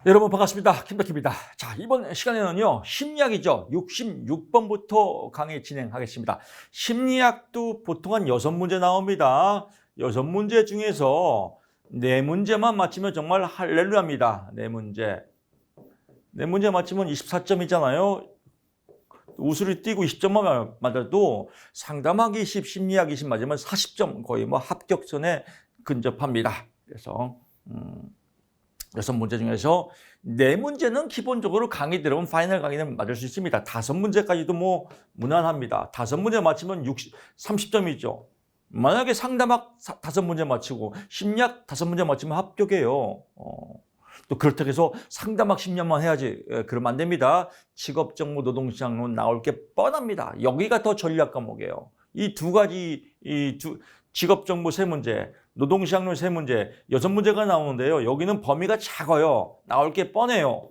여러분 반갑습니다. 김덕희입니다. 자, 이번 시간에는요, 심리학이죠. 66번부터 강의 진행하겠습니다. 심리학도 보통 한 6문제 나옵니다. 6문제 중에서 4문제만 맞히면 정말 할렐루야입니다. 4문제. 4문제 맞히면 24점이잖아요. 우수리 띄고 20점만 맞아도 상담학 20, 심리학 20 맞으면 40점, 거의 뭐 합격선에 근접합니다. 그래서 6문제 중에서 4문제는 기본적으로 강의 들어오면 파이널 강의는 맞을 수 있습니다. 5문제까지도 뭐 무난합니다. 5문제 맞히면 30점이죠. 만약에 상담학 5문제 맞히고 심리학 5문제 맞히면 합격이에요. 또 그렇다고 해서 상담학 10년만 해야지 그러면 안 됩니다. 직업정보 노동시장론 나올 게 뻔합니다. 여기가 더 전략 과목이에요. 이 두 가지 직업정보 3문제, 노동시장론 3문제, 6문제가 나오는데요. 여기는 범위가 작아요. 나올 게 뻔해요.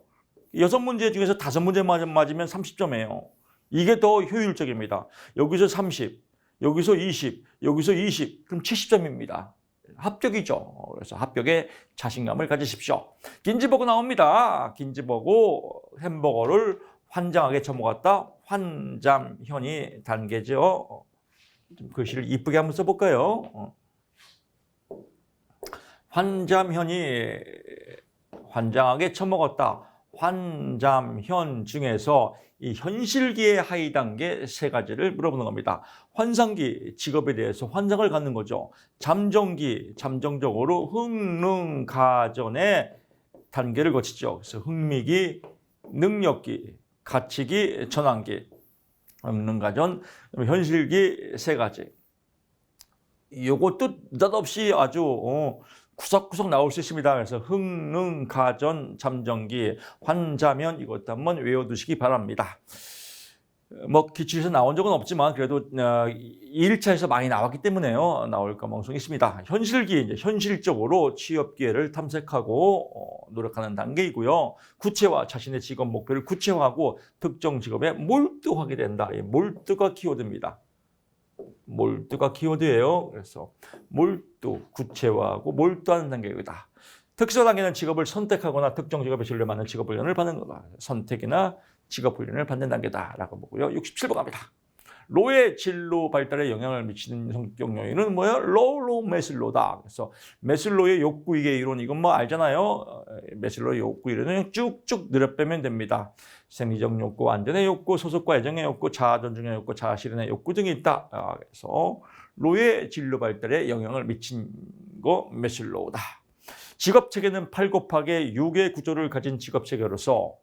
6문제 중에서 5문제 맞으면 30점이에요. 이게 더 효율적입니다. 여기서 30, 여기서 20, 여기서 20, 그럼 70점입니다. 합격이죠. 그래서 합격에 자신감을 가지십시오. 긴지버거 나옵니다. 긴지버거 햄버거를 환장하게 처먹었다. 환잠현이 단계죠. 좀 글씨를 이쁘게 한번 써볼까요? 환잠현이 환장하게 처먹었다. 환잠현 중에서 이 현실기의 하위 단계 3가지를 물어보는 겁니다. 환상기, 직업에 대해서 환상을 갖는 거죠. 잠정기, 잠정적으로 흥능가전의 단계를 거치죠. 그래서 흥미기, 능력기, 가치기, 전환기, 흥능가전, 현실기 3가지. 이것도 느닷없이 아주 구석구석 나올 수 있습니다. 그래서 흥능, 가전, 잠정기, 환자면 이것도 한번 외워두시기 바랍니다. 뭐 기출에서 나온 적은 없지만 그래도 2일차에서 많이 나왔기 때문에요. 나올 가능성이 있습니다. 현실기, 이제 현실적으로 취업 기회를 탐색하고 노력하는 단계이고요. 구체화, 자신의 직업 목표를 구체화하고 특정 직업에 몰두하게 된다. 이 몰두가 키워드입니다. 몰두가 키워드예요. 그래서 몰두, 구체화하고 몰두하는 단계이다. 특수 단계는 직업을 선택하거나 특정 직업에 진로 맞는 직업 훈련을 받는 거다. 선택이나 직업 훈련을 받는 단계다라고 보고요. 67번 갑니다. 로의 진로 발달에 영향을 미치는 성격 요인은 뭐예요? 로우 메슬로다. 그래서 메슬로의 욕구 이계 이론, 이건 뭐 알잖아요. 메슬로의 욕구 이론은 쭉쭉 늘어빼면 됩니다. 생리적 욕구, 안전의 욕구, 소속과 애정의 욕구, 자아 존중의 욕구, 자아 실현의 욕구 등이 있다. 그래서 로의 진로 발달에 영향을 미친 거 메슬로우다. 직업 체계는 8 곱하기 6의 구조를 가진 직업 체계로서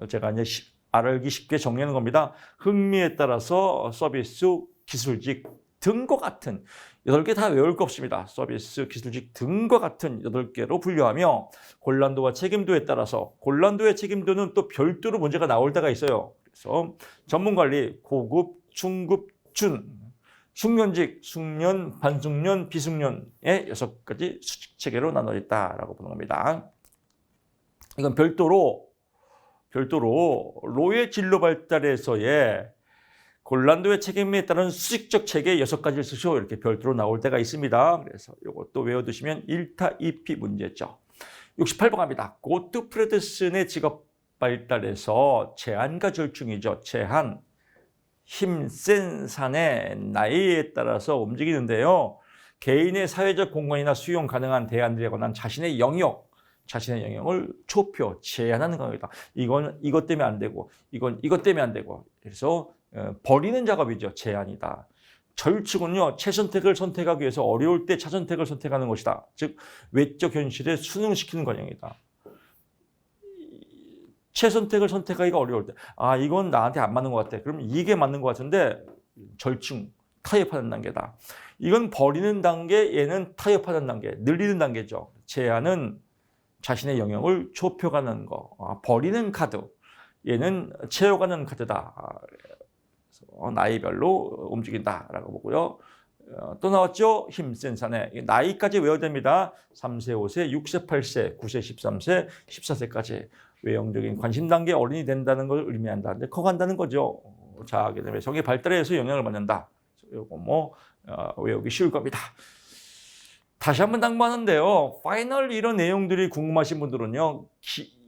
제가 이제 알기 쉽게 정리하는 겁니다. 흥미에 따라서 서비스, 기술직 등과 같은 8개 다 외울 거 없습니다. 서비스, 기술직 등과 같은 8개로 분류하며 곤란도와 책임도에 따라서 곤란도의 책임도는 또 별도로 문제가 나올 때가 있어요. 그래서 전문관리, 고급, 중급, 준, 숙련직, 숙련, 반숙련, 비숙련의 6가지 수직 체계로 나눠 있다라고 보는 겁니다. 이건 별도로 로의 진로 발달에서의 곤란도의 책임에 따른 수직적 체계 6가지를 쓰시오. 이렇게 별도로 나올 때가 있습니다. 그래서 이것도 외워두시면 1타 2피 문제죠. 68번 갑니다. 고트프레드슨의 직업 발달에서 제한과 절충이죠. 제한, 힘센 산의 나이에 따라서 움직이는데요. 개인의 사회적 공간이나 수용 가능한 대안들에 관한 자신의 영역을 좁혀 제한하는 겁니다. 이건 이것 때문에 안 되고, 이건 이것 때문에 안 되고. 그래서 버리는 작업이죠. 제한이다. 절충은요, 최선택을 선택하기 위해서 어려울 때 차선택을 선택하는 것이다. 즉 외적 현실에 순응시키는 과정이다. 최선택을 선택하기가 어려울 때, 이건 나한테 안 맞는 것 같아. 그럼 이게 맞는 것 같은데 절충, 타협하는 단계다. 이건 버리는 단계, 얘는 타협하는 단계, 늘리는 단계죠. 제한은 자신의 영역을 좁혀가는 거, 버리는 카드, 얘는 채워가는 카드다. 그래서 나이별로 움직인다라고 보고요. 또 나왔죠? 힘센 사내. 나이까지 외워야 됩니다. 3세, 5세, 6세, 8세, 9세, 13세, 14세까지. 외형적인 관심 단계 어른이 된다는 걸 의미한다. 근데 커간다는 거죠. 자아 개념의 성의 발달에 의해서 영향을 받는다. 이거 외우기 쉬울 겁니다. 다시 한번 당부하는데요. 파이널 이런 내용들이 궁금하신 분들은요.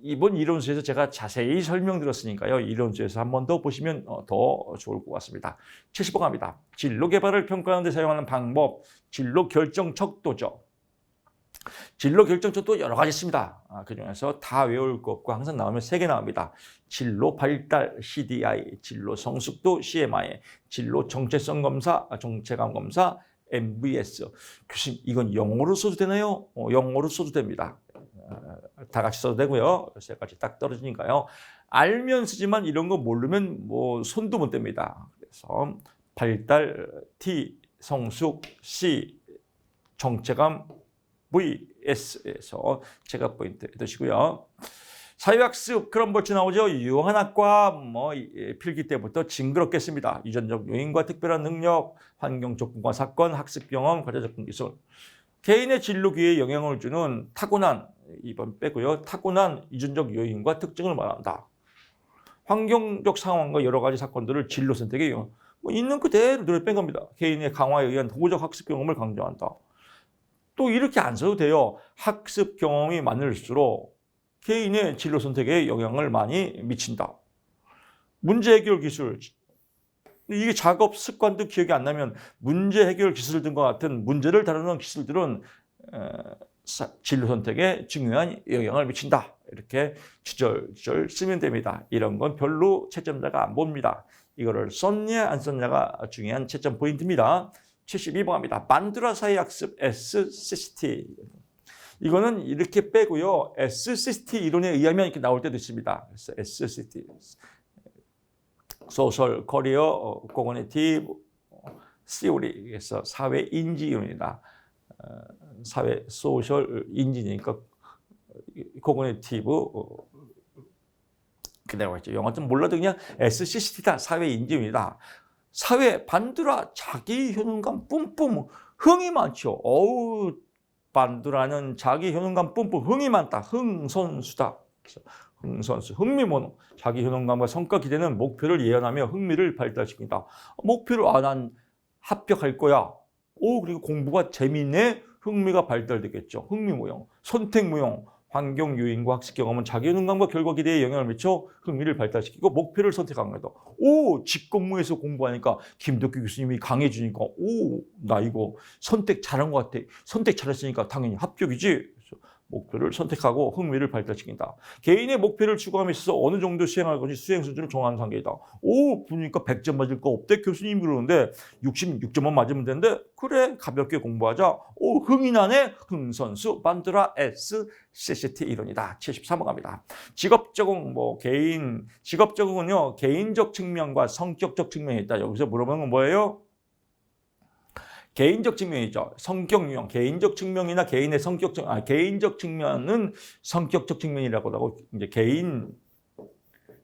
이번 이론수에서 제가 자세히 설명드렸으니까요. 이론수에서 한 번 더 보시면 더 좋을 것 같습니다. 70번 갑니다. 진로 개발을 평가하는 데 사용하는 방법, 진로 결정 척도죠. 진로 결정 척도 여러 가지 있습니다. 그중에서 다 외울 것 없고 항상 나오면 3개 나옵니다. 진로 발달 CDI, 진로 성숙도 CMI, 진로 정체성 검사, 정체감 검사 MVS. 교수님 이건 영어로 써도 되나요? 영어로 써도 됩니다. 다 같이 써도 되고요. 3가지 딱 떨어지니까요. 알면 쓰지만 이런 거 모르면 뭐 손도 못 댑니다. 그래서 발달 T, 성숙 C, 정체감 VS에서 제가 포인트 두시고요. 사회학습 그런 벌칙 나오죠. 유한학과 필기 때부터 징그럽겠습니다. 유전적 요인과 특별한 능력, 환경 조건과 사건, 학습 경험, 과제 접근 기술. 개인의 진로 기회에 영향을 주는 타고난, 이번 빼고요. 타고난 유전적 요인과 특징을 말한다. 환경적 상황과 여러 가지 사건들을 진로 선택에 있는 그대로 눈에 뺀 겁니다. 개인의 강화에 의한 도구적 학습 경험을 강조한다. 또 이렇게 안 써도 돼요. 학습 경험이 많을수록 개인의 진로 선택에 영향을 많이 미친다. 문제 해결 기술. 이게 작업 습관도 기억이 안 나면 문제 해결 기술 등과 같은 문제를 다루는 기술들은 진로 선택에 중요한 영향을 미친다. 이렇게 주절주절 쓰면 됩니다. 이런 건 별로 채점자가 안 봅니다. 이거를 썼냐 안 썼냐가 중요한 채점 포인트입니다. 72번 합니다. 만두라 사회학습 SCT. 이거는 이렇게 빼고요. SCT 이론에 의하면 이렇게 나올 때도 있습니다. 그래서 SCT. 소셜 커리어 코그니티브 시오리에서 사회 인지 이론이다. 사회 소셜 인지니까 코그니티브 그대로 했죠. 영어 좀 몰라도 그냥 SCT다. 사회 인지 이론이다. 사회 반두라 자기 효능감 뿜뿜 흥이 많죠. 어우 반두라는 자기 효능감 뿜뿜 흥이 많다. 흥선수다. 흥선수 흥미모노 자기 효능감과 성과 기대는 목표를 예언하며 흥미를 발달시킨다. 목표를 난 합격할 거야. 그리고 공부가 재미있네. 흥미가 발달되겠죠. 흥미모형 선택모형 환경 요인과 학습 경험은 자기 효능감과 결과 기대에 영향을 미쳐 흥미를 발달시키고 목표를 선택한 거다. 직업무에서 공부하니까 김덕규 교수님이 강해주니까 나 이거 선택 잘한 것 같아. 선택 잘했으니까 당연히 합격이지. 목표를 선택하고 흥미를 발달시킨다. 개인의 목표를 추구함에 있어서 어느 정도 수행할 것이 수행 수준을 정하는 단계이다. 보니까 100점 맞을 거 없대 교수님이 그러는데 66점만 맞으면 되는데 그래 가볍게 공부하자. 흥이 나네. 흥선수 반두라 SCT 이론이다. 73번 갑니다. 직업 적응 직업 적응은요 개인적 측면과 성격적 측면이 있다. 여기서 물어보는 건 뭐예요? 개인적 측면이죠. 성격 유형, 개인적 측면이나 개인의 개인적 측면은 성격적 측면이라고 하고 이제 개인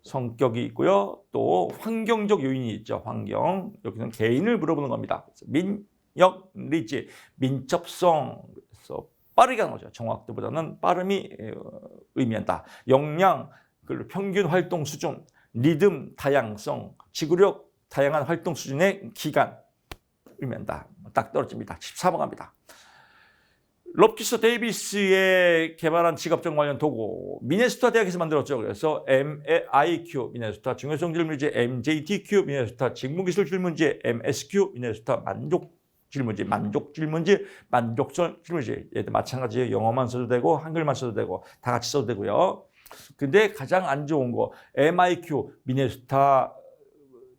성격이 있고요. 또 환경적 요인이 있죠. 환경. 여기는 개인을 물어보는 겁니다. 민역, 리지, 민첩성. 그래서 빠르게 나오죠. 정확도보다는 빠름이 의미한다. 역량, 그리고 평균 활동 수준, 리듬, 다양성, 지구력, 다양한 활동 수준의 기간. 의미한다. 딱 떨어집니다. 14번 갑니다. 롭키스 데이비스의 개발한 직업적 관련 도구 미네소타 대학에서 만들었죠. 그래서 MAIQ 미네소타 중요성 질문지, MJTQ 미네소타 직무기술 질문지, MSQ 미네소타 만족 질문지, 만족성 질문지. 얘도 마찬가지예요. 영어만 써도 되고 한글만 써도 되고 다 같이 써도 되고요. 근데 가장 안 좋은 거 MIQ 미네소타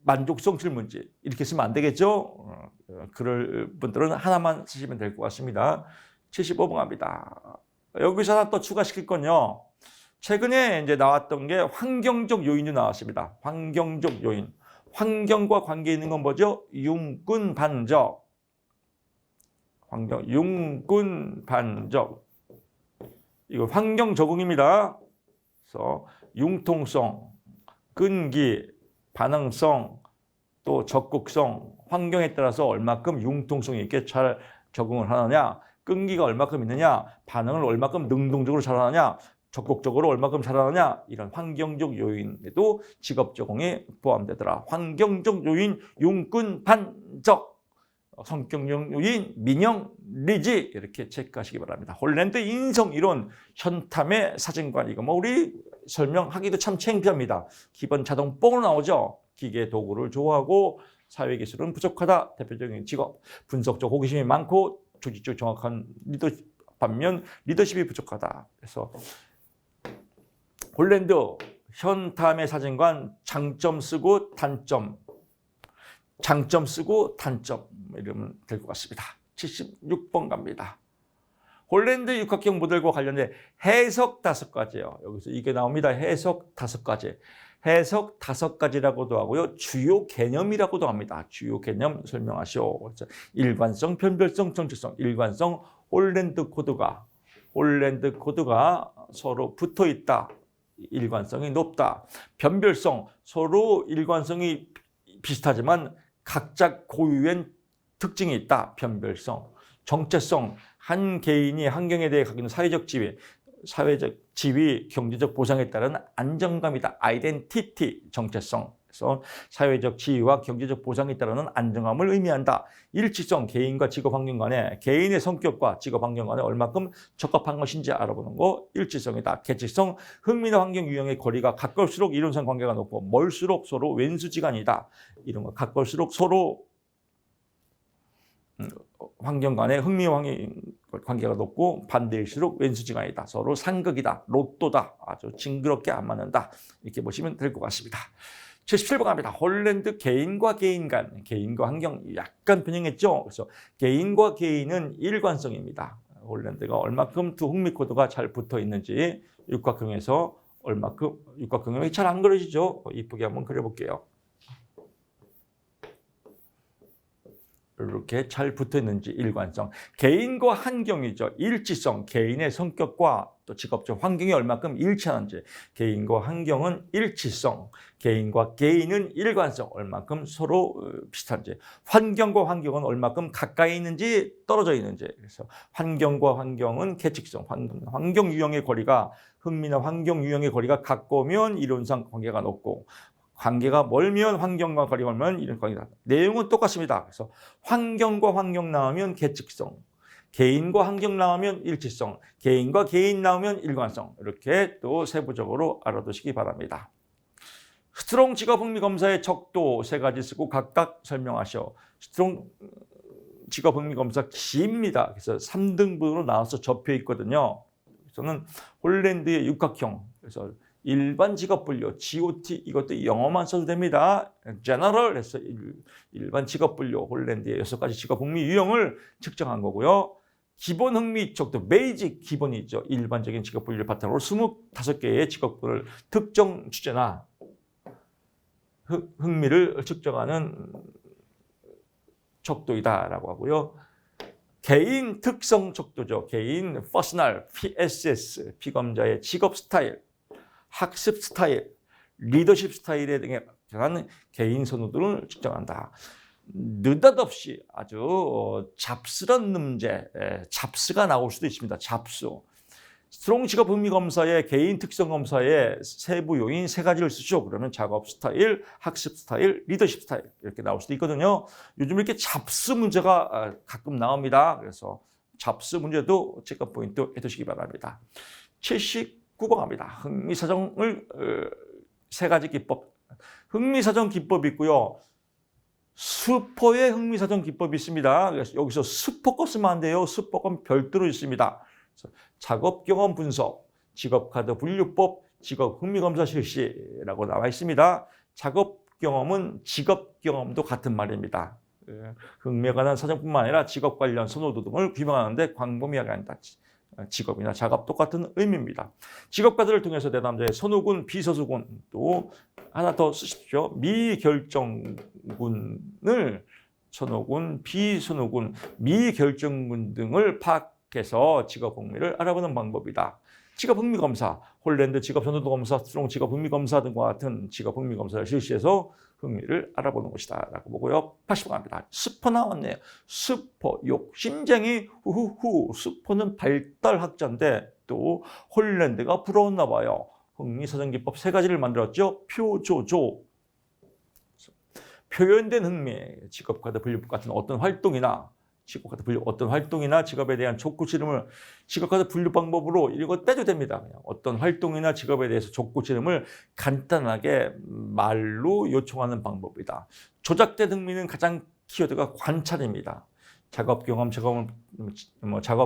만족성 질문지 이렇게 쓰면 안 되겠죠? 그럴 분들은 하나만 쓰시면 될 것 같습니다. 75번 갑니다. 여기서 하나 또 추가시킬 건요. 최근에 이제 나왔던 게 환경적 요인이 나왔습니다. 환경적 요인. 환경과 관계 있는 건 뭐죠? 융근 반적. 융근 반적. 이거 환경 적응입니다. 그래서 융통성, 끈기, 반응성, 또 적극성, 환경에 따라서 얼마큼 융통성 있게 잘 적응을 하느냐, 끈기가 얼마큼 있느냐, 반응을 얼마큼 능동적으로 잘하느냐, 적극적으로 얼마큼 잘하느냐, 이런 환경적 요인에도 직업 적응에 포함되더라. 환경적 요인, 융근 반적. 성격용 요인, 민영, 리지 이렇게 체크하시기 바랍니다. 홀랜드 인성 이론, 현탐의 사진관 이거 뭐 우리 설명하기도 참 창피합니다. 기본 자동 뽕으로 나오죠. 기계 도구를 좋아하고 사회기술은 부족하다. 대표적인 직업, 분석적 호기심이 많고 조직적 정확한 리더십, 반면 리더십이 부족하다. 그래서 홀랜드 현탐의 사진관 장점 쓰고 단점, 장점 쓰고 단점 이러면 될 것 같습니다. 76번 갑니다. 홀랜드 육각형 모델과 관련된 해석 5가지예요. 여기서 이게 나옵니다. 해석 5가지. 해석 5가지라고도 하고요. 주요 개념이라고도 합니다. 주요 개념 설명하시오. 일관성, 변별성, 정체성. 일관성, 홀랜드 코드가 서로 붙어 있다. 일관성이 높다. 변별성, 서로 일관성이 비슷하지만 각자 고유한 특징이 있다. 변별성. 정체성, 한 개인이 환경에 대해 갖고 있는 사회적 지위, 경제적 보상에 따른 안정감이다. 아이덴티티, 정체성. 그래서 사회적 지위와 경제적 보상에 따르는 안정감을 의미한다. 일치성, 개인과 직업 환경 간에 개인의 성격과 직업 환경 간에 얼마큼 적합한 것인지 알아보는 거 일치성이다. 계측성, 흥미나 환경 유형의 거리가 가까울수록 이론상 관계가 높고 멀수록 서로 왼수지간이다. 이런 거 가까울수록 서로 환경 간의 흥미와 관계가 높고 반대일수록 왼수지간이다. 서로 상극이다. 로또다. 아주 징그럽게 안 맞는다. 이렇게 보시면 될 것 같습니다. 77번 갑니다. 홀랜드 개인과 개인 간, 개인과 환경 약간 변형했죠. 그래서 개인과 개인은 일관성입니다. 홀랜드가 얼마큼 두 흥미 코드가 잘 붙어 있는지 육각형에서 얼마큼 육각형이 잘 안 그려지죠. 이쁘게 한번 그려볼게요. 이렇게 잘 붙어 있는지 일관성. 개인과 환경이죠. 일치성. 개인의 성격과 또 직업적 환경이 얼마큼 일치하는지. 개인과 환경은 일치성. 개인과 개인은 일관성. 얼마큼 서로 비슷한지. 환경과 환경은 얼마큼 가까이 있는지 떨어져 있는지. 그래서 환경과 환경은 계측성. 환경 유형의 거리가 흥미나 환경 유형의 거리가 가까우면 이론상 관계가 높고 관계가 멀면 환경과 거리가 멀면 이런 관계다. 내용은 똑같습니다. 그래서 환경과 환경 나오면 계측성, 개인과 환경 나오면 일치성, 개인과 개인 나오면 일관성. 이렇게 또 세부적으로 알아두시기 바랍니다. 스트롱 직업 흥미 검사의 척도 3가지 쓰고 각각 설명하셔. 스트롱 직업 흥미 검사 기입니다. 그래서 3등분으로 나와서 접혀 있거든요. 저는 홀랜드의 육각형. 그래서 일반 직업 분류, GOT 이것도 영어만 써도 됩니다. General 해서 일반 직업 분류, 홀랜드의 6가지 직업 흥미 유형을 측정한 거고요. 기본 흥미 척도, 베이직 기본이 있죠. 일반적인 직업 분류를 바탕으로 25개의 직업군을 특정 주제나 흥미를 측정하는 척도이다라고 하고요. 개인 특성 척도죠. 개인 퍼스널, PSS, 피검자의 직업 스타일, 학습 스타일, 리더십 스타일에 대한 개인 선호도를 측정한다. 느닷없이 아주 잡스런 문제, 잡스가 나올 수도 있습니다. 잡수. 스트롱 직업 흥미 검사의 개인 특성 검사의 세부 요인 3가지를 쓰죠. 그러면 작업 스타일, 학습 스타일, 리더십 스타일 이렇게 나올 수도 있거든요. 요즘 이렇게 잡스 문제가 가끔 나옵니다. 그래서 잡스 문제도 체크 포인트 해두시기 바랍니다. 79번 갑니다. 흥미사정을 3가지 기법. 흥미사정 기법이 있고요. 슈퍼의 흥미사정 기법이 있습니다. 그래서 여기서 슈퍼 거 쓰면 안 돼요. 슈퍼 건 별도로 있습니다. 작업 경험 분석, 직업 카드 분류법, 직업 흥미검사 실시라고 나와 있습니다. 작업 경험은 직업 경험도 같은 말입니다. 흥미에 관한 사정뿐만 아니라 직업 관련 선호도 등을 규명하는 데 광범위하게 한다. 직업이나 작업 똑같은 의미입니다. 직업 카드를 통해서 내담자의 선호군, 비서수군 또 하나 더 쓰십시오. 미결정군을 선호군, 비선호군, 미결정군 등을 파악해서 직업 흥미를 알아보는 방법이다. 직업 흥미 검사, 홀랜드 직업 선호도 검사, 스트롱 직업 흥미 검사 등과 같은 직업 흥미 검사를 실시해서 흥미를 알아보는 것이다 라고 보고요. 80번 갑니다. 슈퍼 나왔네요. 슈퍼, 욕심쟁이, 후후후. 슈퍼는 발달학자인데 또 홀랜드가 부러웠나 봐요. 흥미사정기법 3가지를 만들었죠. 표조조. 표현된 흥미, 직업과도 분류 같은 어떤 활동이나 직업에 대한 족구 지름을 직업과도 분류 방법으로 이거 빼도 됩니다. 그냥 어떤 활동이나 직업에 대해서 족구 지름을 간단하게 말로 요청하는 방법이다. 조작된 흥미는 가장 키워드가 관찰입니다. 작업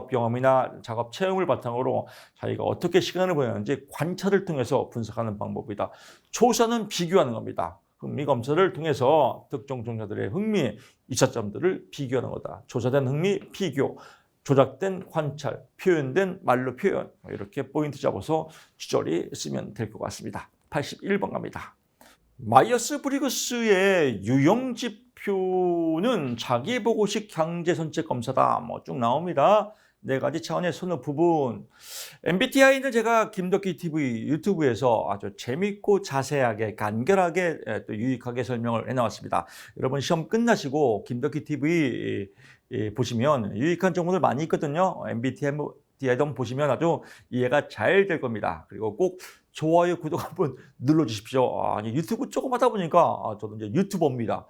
경험이나 작업 체험을 바탕으로 자기가 어떻게 시간을 보내는지 관찰을 통해서 분석하는 방법이다. 조사는 비교하는 겁니다. 흥미 검사를 통해서 특정 종사들의 흥미 이차점들을 비교하는 거다. 조사된 흥미 비교, 조작된 관찰, 표현된 말로 표현, 이렇게 포인트 잡아서 주저리 쓰면 될 것 같습니다. 81번 갑니다. 마이어스-브리그스의 유형지표는 자기보고식 강제선책 검사다. 뭐 쭉 나옵니다. 네 가지 차원의 선호 부분. MBTI는 제가 김덕기 TV 유튜브에서 아주 재밌고 자세하게 간결하게 또 유익하게 설명을 해나왔습니다. 여러분 시험 끝나시고 김덕기 TV 보시면 유익한 정보들 많이 있거든요. MBTI 한번 보시면 아주 이해가 잘 될 겁니다. 그리고 꼭 좋아요, 구독 한번 눌러주십시오. 유튜브 조금 하다 보니까 저도 이제 유튜버입니다.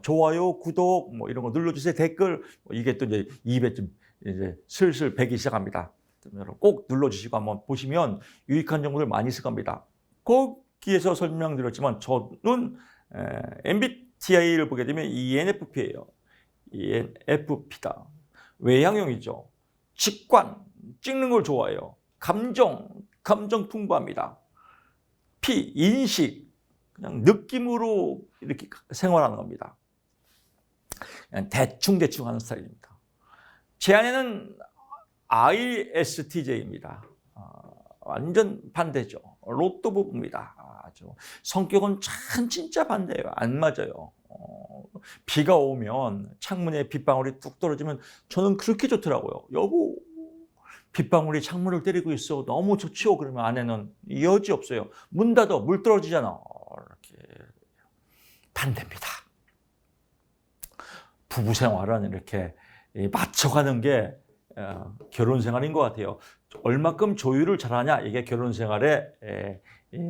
좋아요, 구독 뭐 이런 거 눌러주세요. 댓글 이게 또 이제 입에 좀 이제 슬슬 배기 시작합니다. 여러분 꼭 눌러주시고 한번 보시면 유익한 정보들 많이 있을 겁니다. 거기에서 설명드렸지만 저는 MBTI를 보게 되면 ENFP예요. ENFP다. 외향형이죠. 직관, 찍는 걸 좋아해요. 감정 풍부합니다. P, 인식, 그냥 느낌으로 이렇게 생활하는 겁니다. 그냥 대충 하는 스타일입니다. 제 아내는 ISTJ입니다. 완전 반대죠. 로또 부부입니다. 성격은 참 진짜 반대예요. 안 맞아요. 비가 오면 창문에 빗방울이 뚝 떨어지면 저는 그렇게 좋더라고요. 여보, 빗방울이 창문을 때리고 있어. 너무 좋지요. 그러면 아내는 여지 없어요. 문 닫아. 물 떨어지잖아. 이렇게 반대입니다. 부부 생활은 이렇게 맞춰가는 게 결혼 생활인 것 같아요. 얼마큼 조율을 잘하냐 이게 결혼 생활의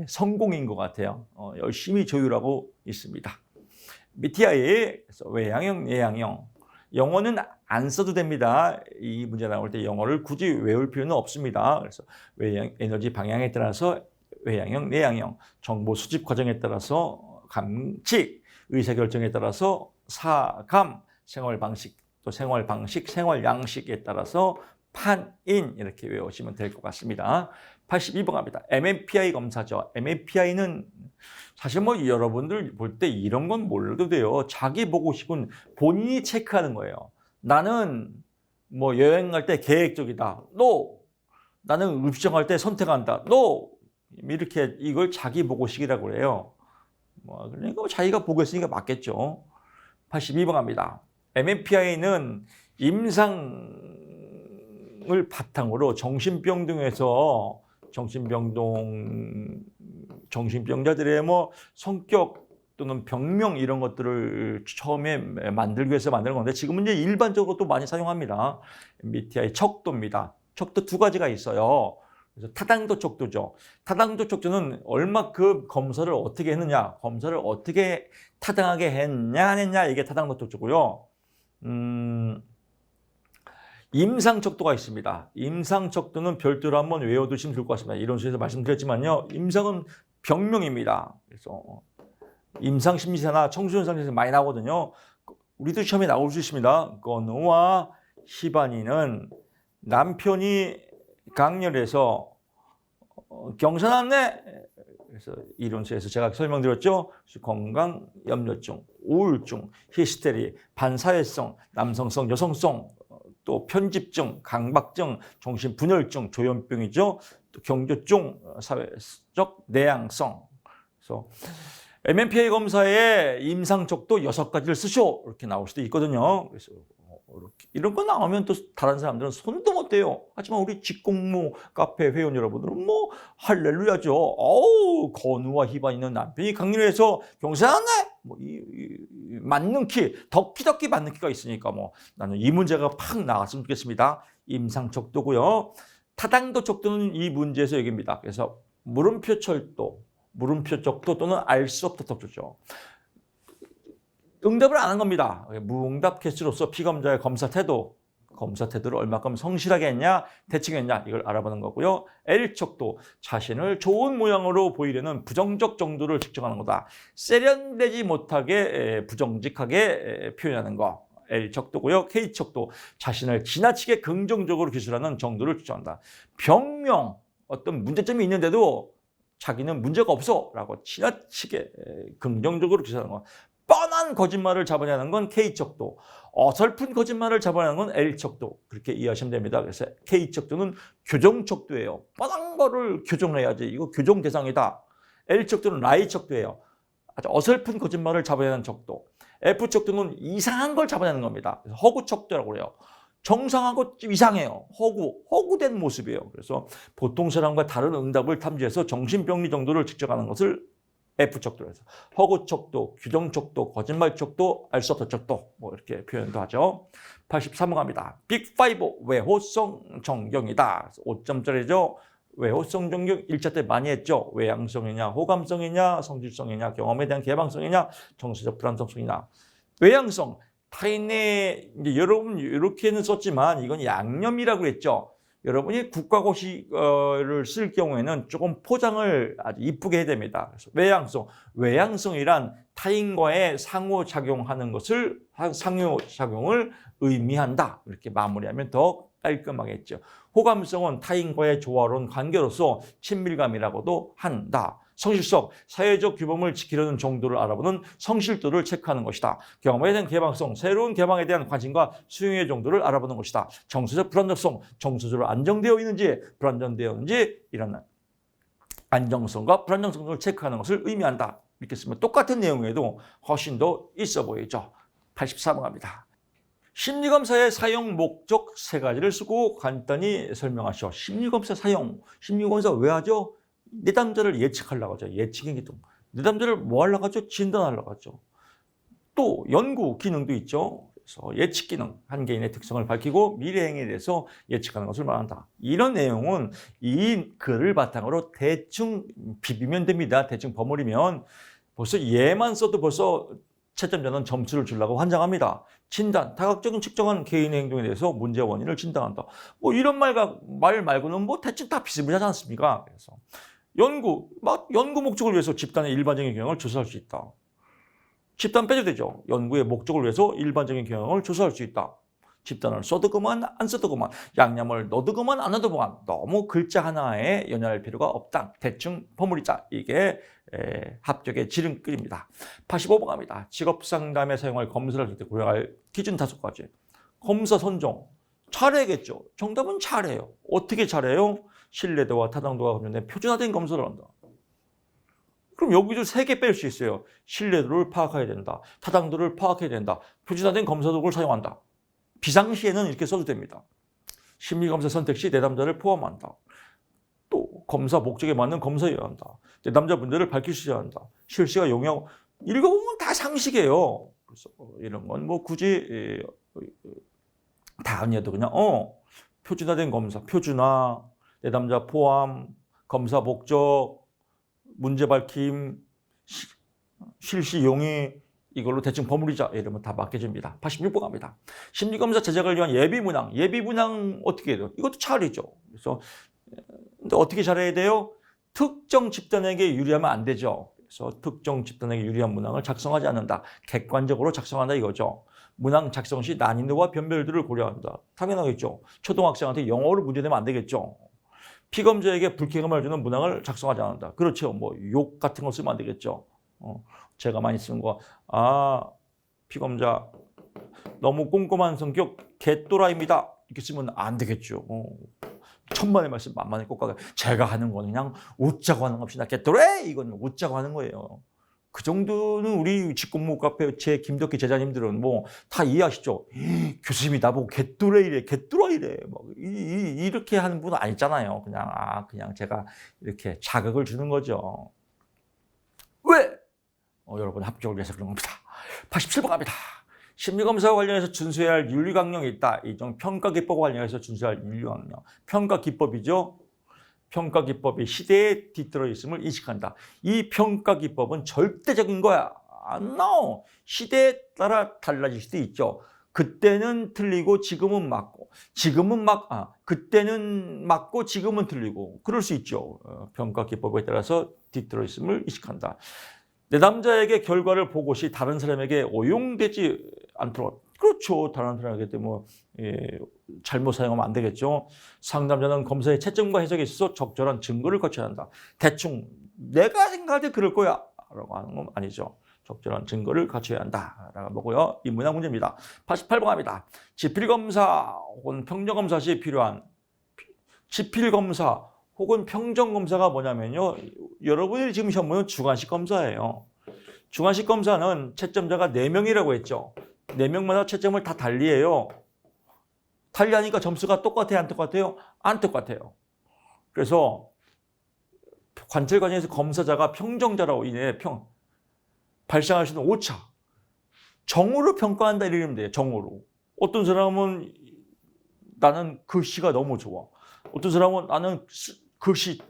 성공인 것 같아요. 열심히 조율하고 있습니다. MBTI 외향형, 내향형. 영어는 안 써도 됩니다. 이 문제 나올 때 영어를 굳이 외울 필요는 없습니다. 그래서 에너지 방향에 따라서 외향형, 내향형, 정보 수집 과정에 따라서 감칙, 의사결정에 따라서 사감, 생활 방식, 생활 양식에 따라서 판인 이렇게 외우시면 될 것 같습니다. 82번 갑니다. MMPI 검사죠. MMPI는 사실 뭐 여러분들 볼 때 이런 건 몰라도 돼요. 자기 보고식은 본인이 체크하는 거예요. 나는 뭐 여행 갈 때 계획적이다. No. 나는 입시할 때 선택한다. No. 이렇게 이걸 자기 보고식이라고 해요. 뭐 그러니까 자기가 보고 있으니까 맞겠죠. 82번 갑니다. MMPI는 임상을 바탕으로 정신병자들의 뭐 성격 또는 병명 이런 것들을 처음에 만들기 위해서 만드는 건데 지금은 이제 일반적으로 또 많이 사용합니다. MBTI 척도입니다. 척도 두 가지가 있어요. 그래서 타당도 척도죠. 타당도 척도는 얼마큼 검사를 어떻게 했느냐, 검사를 어떻게 타당하게 했냐 안 했냐 이게 타당도 척도고요. 임상척도가 있습니다. 임상척도는 별도로 한번 외워두시면 좋을 것 같습니다. 이런 식으로 말씀드렸지만요. 임상은 병명입니다. 그래서 임상심리사나 청소년 상태에서 많이 나오거든요. 우리도 시험에 나올 수 있습니다. 건우와 희반이는 남편이 강렬해서 경사났네. 그래서 이론서에서 제가 설명드렸죠. 건강, 염려증, 우울증, 히스테리, 반사회성, 남성성, 여성성, 또 편집증, 강박증, 정신분열증, 조현병이죠. 또 경조증, 사회적 내향성. 그래서 MMPI 검사에 임상척도 6가지를 쓰쇼 이렇게 나올 수도 있거든요. 그래서 이런 거 나오면 또 다른 사람들은 손도 못 대요. 하지만 우리 직공모 카페 회원 여러분들은 뭐 할렐루야죠. 어우, 건우와 희반이는 남편이 강렬해서 경사났네. 뭐 맞는 키, 덕키 맞는 키가 있으니까 뭐 나는 이 문제가 팍 나왔으면 좋겠습니다. 임상척도고요. 타당도 척도는 이 문제에서 얘기입니다. 그래서 물음표 척도 또는 알 수 없다 척도죠. 응답을 안 한 겁니다. 무응답 케이스로서 피검자의 검사 태도를 얼마큼 성실하게 했냐, 대칭했냐 이걸 알아보는 거고요. L척도 자신을 좋은 모양으로 보이려는 부정적 정도를 측정하는 거다. 세련되지 못하게 부정직하게 표현하는 거. L척도고요. K척도 자신을 지나치게 긍정적으로 기술하는 정도를 측정한다. 병명 어떤 문제점이 있는데도 자기는 문제가 없어 라고 지나치게 긍정적으로 기술하는 거. 뻔한 거짓말을 잡아내는 건 K척도, 어설픈 거짓말을 잡아내는 건 L척도 그렇게 이해하시면 됩니다. 그래서 K척도는 교정척도예요. 뻔한 거를 교정해야지. 이거 교정 대상이다. L척도는 라이척도예요. 아주 어설픈 거짓말을 잡아내는 척도. F척도는 이상한 걸 잡아내는 겁니다. 그래서 허구척도라고 그래요. 정상하고 좀 이상해요. 허구된 모습이에요. 그래서 보통 사람과 다른 응답을 탐지해서 정신병리 정도를 측정하는 것을 F척도로 해서 허구척도, 규정척도, 거짓말척도, 알 수 없는 척도 뭐 이렇게 표현도 하죠. 83번 갑니다. 빅5 외호성 정경이다. 5점짜리죠. 외호성 정경 1차 때 많이 했죠. 외향성이냐, 호감성이냐, 성질성이냐, 경험에 대한 개방성이냐, 정서적 불안정성이냐. 외향성, 타인의 이제 여러분 이렇게는 썼지만 이건 양념이라고 했죠. 여러분이 국가고시를 쓸 경우에는 조금 포장을 아주 이쁘게 해야 됩니다. 그래서 외향성이란 타인과의 상호작용하는 것을 상호작용을 의미한다. 이렇게 마무리하면 더 깔끔하겠죠. 호감성은 타인과의 조화로운 관계로서 친밀감이라고도 한다. 성실성, 사회적 규범을 지키려는 정도를 알아보는 성실도를 체크하는 것이다. 경험에 대한 개방성, 새로운 개방에 대한 관심과 수용의 정도를 알아보는 것이다. 정서적 불안정성, 정서적으로 안정되어 있는지 불안정되어 있는지 이런 안정성과 불안정성을 체크하는 것을 의미한다. 이렇게 쓰면 똑같은 내용에도 훨씬 더 있어 보이죠. 84번 갑니다. 심리검사의 사용 목적 3가지를 쓰고 간단히 설명하시오. 심리검사 사용, 심리검사 왜 하죠? 내담자를 예측하려고 하죠. 예측행위동. 내담자를 뭐 하려고 하죠? 진단하려고 하죠. 또 연구 기능도 있죠. 그래서 예측 기능, 한 개인의 특성을 밝히고 미래 행위에 대해서 예측하는 것을 말한다. 이런 내용은 이 글을 바탕으로 대충 비비면 됩니다. 대충 버무리면 벌써 얘만 써도 벌써 채점자는 점수를 주려고 환장합니다. 진단, 다각적인 측정한 개인의 행동에 대해서 문제 원인을 진단한다. 뭐 이런 말 말고는 뭐 대충 다 비슷비슷하지 않습니까? 그래서 연구 목적을 위해서 집단의 일반적인 경향을 조사할 수 있다. 집단 빼도 되죠. 연구의 목적을 위해서 일반적인 경향을 조사할 수 있다. 집단을 써도 그만 안 써도 그만, 양념을 넣어도 그만 안 넣어도 그만, 너무 글자 하나에 연연할 필요가 없다. 대충 버무리자. 이게 합격의 지름길입니다. 85번 갑니다. 직업상담에 사용할 검사를 할 때 고려할 기준 5가지. 검사 선정. 잘해야겠죠. 정답은 잘해요. 어떻게 잘해요? 신뢰도와 타당도가 관련된 표준화된 검사를 한다. 그럼 여기도 3개 뺄 수 있어요. 신뢰도를 파악해야 된다. 타당도를 파악해야 된다. 표준화된 검사 도구를 사용한다. 비상시에는 이렇게 써도 됩니다. 심리검사 선택 시 내담자를 포함한다. 또 검사 목적에 맞는 검사여야 한다. 내담자분들을 밝힐 수 있어야 한다. 실시가 용역 읽어보면 다 상식이에요. 그래서 이런 건 뭐 굳이 다 아니어도 그냥 표준화된 검사, 표준화, 내담자 포함, 검사 목적, 문제 밝힘, 실시 용의 이걸로 대충 버무리자 이러면 다 맡겨집니다. 86번 갑니다. 심리검사 제작을 위한 예비문항. 예비문항 어떻게 해요? 이것도 잘이죠. 그래서 근데 어떻게 잘해야 돼요? 특정 집단에게 유리하면 안 되죠. 그래서 특정 집단에게 유리한 문항을 작성하지 않는다. 객관적으로 작성한다 이거죠. 문항 작성 시 난이도와 변별들을 고려한다. 당연하겠죠. 초등학생한테 영어로 문제 내면 안 되겠죠. 피검자에게 불쾌감을 주는 문항을 작성하지 않는다. 그렇죠. 뭐 욕 같은 거 쓰면 안 되겠죠. 제가 많이 쓰는 거, 피검자 너무 꼼꼼한 성격 개또라입니다. 이렇게 쓰면 안 되겠죠. 천만의 말씀 만만의 꽃가게. 제가 하는 거는 그냥 웃자고 하는 겁시다. 개또라 이건 웃자고 하는 거예요. 그 정도는 우리 직공무 카페 제 김덕기 제자님들은 뭐 다 이해하시죠. 교수님이 나보고 개또라이래, 개또라이래. 뭐 이렇게 하는 분은 아니잖아요. 그냥 제가 이렇게 자극을 주는 거죠. 왜? 여러분 합격을 위해서 그런 겁니다. 87번 갑니다. 심리검사와 관련해서 준수해야 할 윤리강령이 있다. 이종 평가기법과 관련해서 준수해야 할 윤리강령. 평가기법이죠. 평가기법이 시대에 뒤떨어 있음을 인식한다. 이 평가기법은 절대적인 거야. 안 나와. 시대에 따라 달라질 수도 있죠. 그때는 틀리고 지금은 맞고, 그때는 맞고 지금은 틀리고 그럴 수 있죠. 평가 기법에 따라서 뒤틀어 있음을 인식한다. 내 남자에게 결과를 보고시 다른 사람에게 오용되지 않도록. 그렇죠. 다른 사람에게 뭐 잘못 사용하면 안 되겠죠. 상담자는 검사의 채점과 해석에 있어서 적절한 증거를 거쳐야 한다. 대충 내가 생각할 때 그럴 거야 라고 하는 건 아니죠. 적절한 증거를 갖춰야 한다라고 보고요. 이 문항 문제입니다. 88번 합니다. 지필검사 혹은 평정검사 시 필요한 지필검사 혹은 평정검사가 뭐냐면요. 여러분이 지금 시험 보는 주관식 검사예요. 주관식 검사는 채점자가 4명이라고 했죠. 4명마다 채점을 다 달리해요. 달리하니까 점수가 똑같아요? 안 똑같아요? 안 똑같아요. 그래서 관찰 과정에서 검사자가 평정자라고 인해 발생할 수 있는 오차. 정으로 평가한다 이러면 돼요. 정으로. 어떤 사람은 나는 글씨가 너무 좋아. 어떤 사람은 나는 글씨를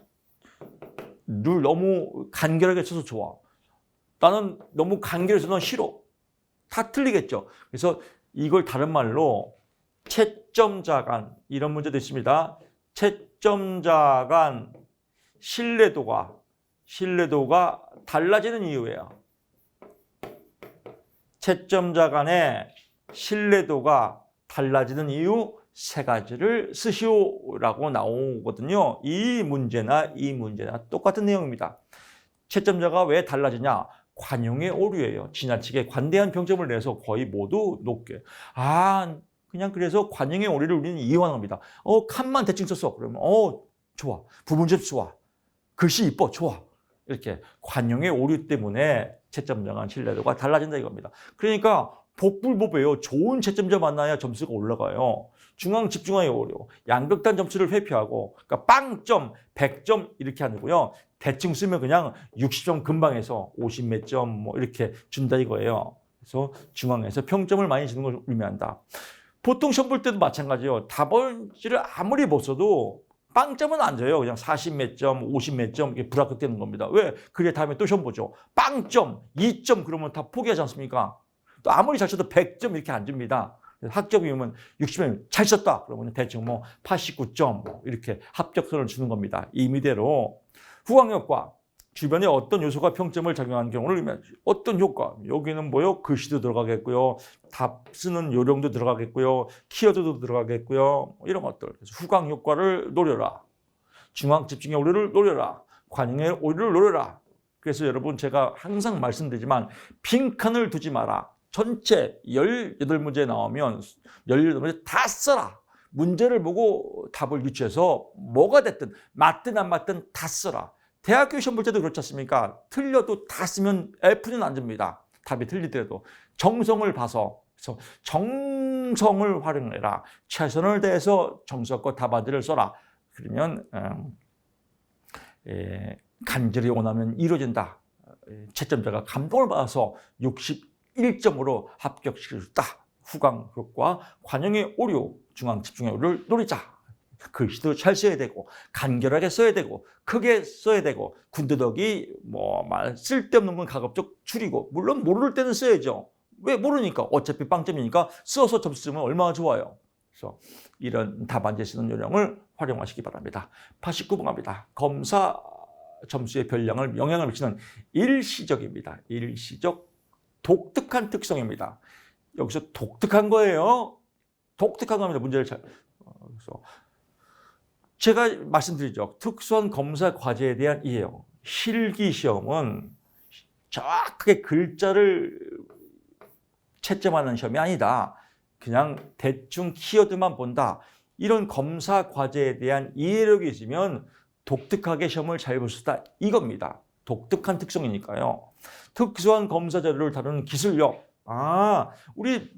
너무 간결하게 써서 좋아. 나는 너무 간결해서 넌 싫어. 다 틀리겠죠. 그래서 이걸 다른 말로 채점자 간 이런 문제도 있습니다. 채점자 간 신뢰도가 달라지는 이유예요. 채점자 간의 신뢰도가 달라지는 이유 3가지를 쓰시오라고 나오거든요. 이 문제나 똑같은 내용입니다. 채점자가 왜 달라지냐? 관용의 오류예요. 지나치게 관대한 평점을 내서 거의 모두 높게. 그냥 그래서 관용의 오류를 우리는 이용하는 겁니다. 칸만 대충 썼어. 그러면 좋아. 부분점 좋아. 글씨 이뻐. 좋아. 이렇게 관용의 오류 때문에 채점자 간 신뢰도가 달라진다 이겁니다. 그러니까 복불복이에요. 좋은 채점자 만나야 점수가 올라가요. 중앙 집중화의 오류, 양극단 점수를 회피하고, 그러니까 빵점, 100점 이렇게 하고요. 대충 쓰면 그냥 60점 근방에서 50 몇 점 뭐 이렇게 준다 이거예요. 그래서 중앙에서 평점을 많이 주는 걸 의미한다. 보통 시험 볼 때도 마찬가지예요. 답안지를 아무리 못 써도 빵점은 안 줘요. 그냥 40 몇 점, 50 몇 점 이렇게 불합격되는 겁니다. 왜? 그래 다음에 또 시험 보죠. 빵점, 2점 그러면 다 포기하지 않습니까? 또 아무리 잘 쳐도 100점 이렇게 안 줍니다. 합격이면 60점 잘 썼다. 그러면 대충 뭐 89점 뭐 이렇게 합격선을 주는 겁니다. 임의대로. 후광효과. 주변에 어떤 요소가 평점을 작용하는 경우를 의미하죠. 어떤 효과? 여기는 뭐요? 글씨도 들어가겠고요. 답 쓰는 요령도 들어가겠고요. 키워드도 들어가겠고요. 이런 것들. 그래서 후광 효과를 노려라. 중앙 집중의 오류를 노려라. 관용의 오류를 노려라. 그래서 여러분 제가 항상 말씀드리지만 빈칸을 두지 마라. 전체 18문제 나오면 18문제 다 써라. 문제를 보고 답을 유추해서 뭐가 됐든 맞든 안 맞든 다 써라. 대학교 시험 볼 때도 그렇지 않습니까? 틀려도 다 쓰면 F는 안 줍니다. 답이 틀리더라도. 정성을 봐서. 그래서 정성을 활용해라. 최선을 다해서 정성껏 답안지를 써라. 그러면 간절히 원하면 이루어진다. 채점자가 감동을 받아서 61점으로 합격시킬 수 있다. 후광 효과, 관용의 오류, 중앙 집중의 오류를 노리자. 글씨도 잘 써야 되고 간결하게 써야 되고 크게 써야 되고 군더더기 뭐 쓸데없는 건 가급적 줄이고 물론 모를 때는 써야죠. 왜? 모르니까. 어차피 빵점이니까 써서 점수 쓰면 얼마나 좋아요. 그래서 이런 답안지에 쓰는 요령을 활용하시기 바랍니다. 89번 갑니다. 검사 점수의 별량을 영향을 미치는 일시적입니다. 일시적 독특한 특성입니다. 여기서 독특한 거예요. 독특한 겁니다. 문제를 그래서 제가 말씀드리죠. 특수한 검사 과제에 대한 이해요. 실기시험은 정확하게 글자를 채점하는 시험이 아니다. 그냥 대충 키워드만 본다. 이런 검사 과제에 대한 이해력이 있으면 독특하게 시험을 잘 볼 수 있다. 이겁니다. 독특한 특성이니까요. 특수한 검사 자료를 다루는 기술력.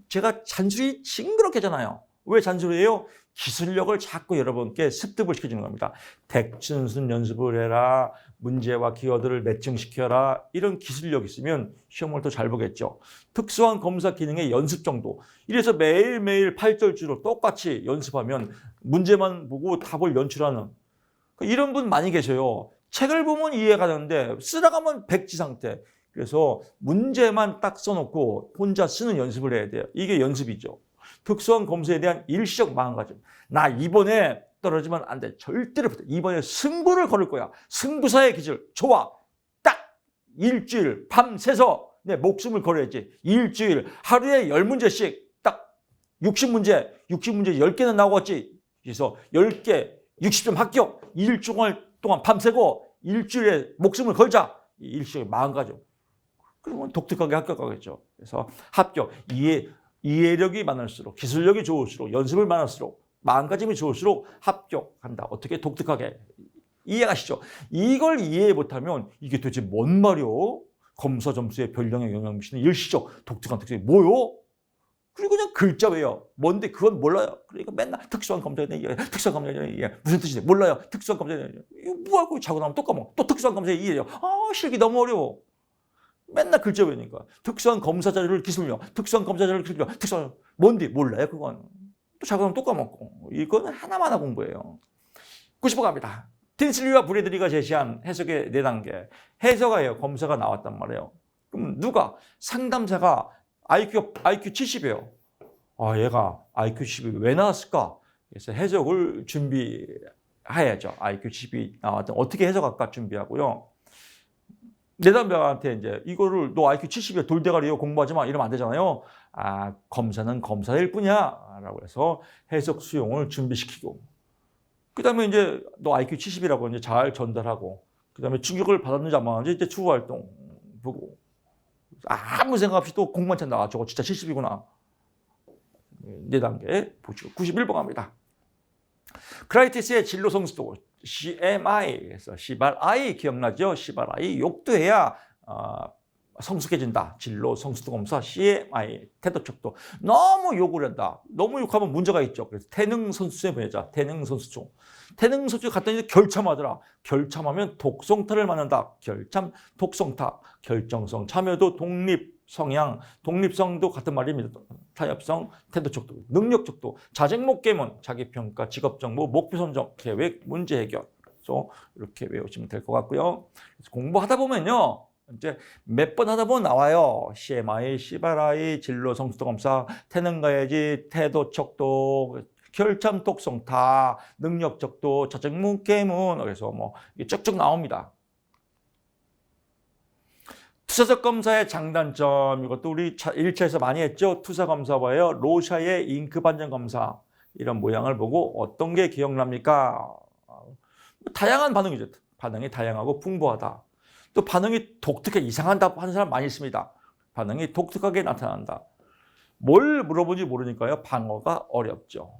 제가 잔소리 징그럽게 하잖아요. 왜 잔소리해요? 기술력을 자꾸 여러분께 습득을 시켜주는 겁니다. 대춘순 연습을 해라. 문제와 키워드를 매칭시켜라. 이런 기술력이 있으면 시험을 더 잘 보겠죠. 특수한 검사 기능의 연습 정도. 이래서 매일매일 8절주로 똑같이 연습하면 문제만 보고 답을 연출하는 이런 분 많이 계셔요. 책을 보면 이해가 되는데 쓰다가면 백지 상태. 그래서 문제만 딱 써놓고 혼자 쓰는 연습을 해야 돼요. 이게 연습이죠. 특수한 검사에 대한 일시적 마음가짐. 나 이번에 떨어지면 안 돼. 절대로 이번에 승부를 걸을 거야. 승부사의 기질. 좋아. 딱 일주일 밤새서 내 목숨을 걸어야지. 일주일 하루에 10문제씩 딱 60문제 10개는 나오겠지. 그래서 10개 60점 합격. 일주일 동안 밤새고 일주일에 목숨을 걸자. 일시적 마음가짐. 그러면 독특하게 합격하겠죠. 그래서 합격. 이해력이 많을수록, 기술력이 좋을수록, 연습을 많을수록, 마음가짐이 좋을수록 합격한다. 어떻게 독특하게. 이해가시죠? 이걸 이해 못하면 이게 도대체 뭔 말이요? 검사 점수에 별량에 영향을 미치는 일시적 독특한 특성이 뭐요? 그리고 그냥 글자 외워. 뭔데 그건 몰라요. 그러니까 맨날 특수한 검사에 대한 이해, 특수한 검사에 대한 이해. 무슨 뜻이지? 몰라요. 특수한 검사에 대한 이해. 이거 뭐하고 자고 나면 또 까먹어. 또 특수한 검사에 이해해요. 실기 너무 어려워. 맨날 글자 외우니까. 특수한 검사 자료를 기술력, 특수한 검사 자료를 기술력, 특수한 뭔데 몰라요 그건. 또 자고 나면 또 까먹고. 이거는 하나만 공부예요. 90번 갑니다. 틴슬리와 브래들리가 제시한 해석의 4단계. 해석하여 검사가 나왔단 말이에요. 그럼 누가? 상담사가 IQ 70이에요. 얘가 IQ 70이 왜 나왔을까? 그래서 해석을 준비해야죠. IQ 70이 나왔던 어떻게 해석할까 준비하고요. 내담자한테 이제 이거를 너 IQ 70이야 돌대가리요 공부하지 마 이러면 안 되잖아요. 검사는 검사일 뿐이야 라고 해서 해석 수용을 준비시키고 그다음에 이제 너 IQ 70이라고 이제 잘 전달하고 그다음에 충격을 받았는지 안 받았는지 이제 추후 활동 보고 아무 생각 없이 또 공만 찬다. 저거 진짜 70이구나. 4단계 보시고 91번 갑니다. 크라이티스의 진로 성숙도 CMI에서 시발I 기억나죠? 시발I 욕도 해야 성숙해진다. 진로 성숙도 검사 CMI 태도 척도 너무 욕을 한다. 너무 욕하면 문제가 있죠. 그래서 태능 선수에 보내자. 태능 선수총. 태능 선수에 갔더니 결참하더라. 결참하면 독성타를 맞는다. 결참 독성타. 결정성 참여도 독립 성향 독립성도 같은 말입니다. 타협성 태도 척도 능력 척도 자생목 계문 자기평가 직업정보 목표 선정 계획 문제 해결. 그래서 이렇게 외우시면 될 것 같고요. 그래서 공부하다 보면요. 이제 몇 번 하다 보면 나와요. CMI, 시발I, 진로 성숙도 검사, 태능 가야지, 태도 척도, 결참 독성타, 능력 척도, 자생목 계문. 그래서 뭐 이게 쭉쭉 나옵니다. 투사적 검사의 장단점 이것도 우리 1차에서 많이 했죠. 투사 검사 뭐예요? 로샤의 잉크 반전 검사 이런 모양을 보고 어떤 게 기억납니까? 다양한 반응이죠. 반응이 다양하고 풍부하다. 또 반응이 독특해 이상한다 하는 사람 많이 있습니다. 반응이 독특하게 나타난다. 뭘 물어보는지 모르니까요. 방어가 어렵죠.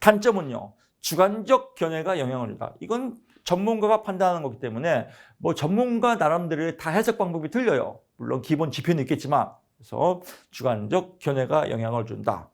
단점은요. 주관적 견해가 영향을 준다. 이건 전문가가 판단하는 거기 때문에 뭐 전문가 나름대로의 다 해석 방법이 틀려요. 물론 기본 지표는 있겠지만 그래서 주관적 견해가 영향을 준다.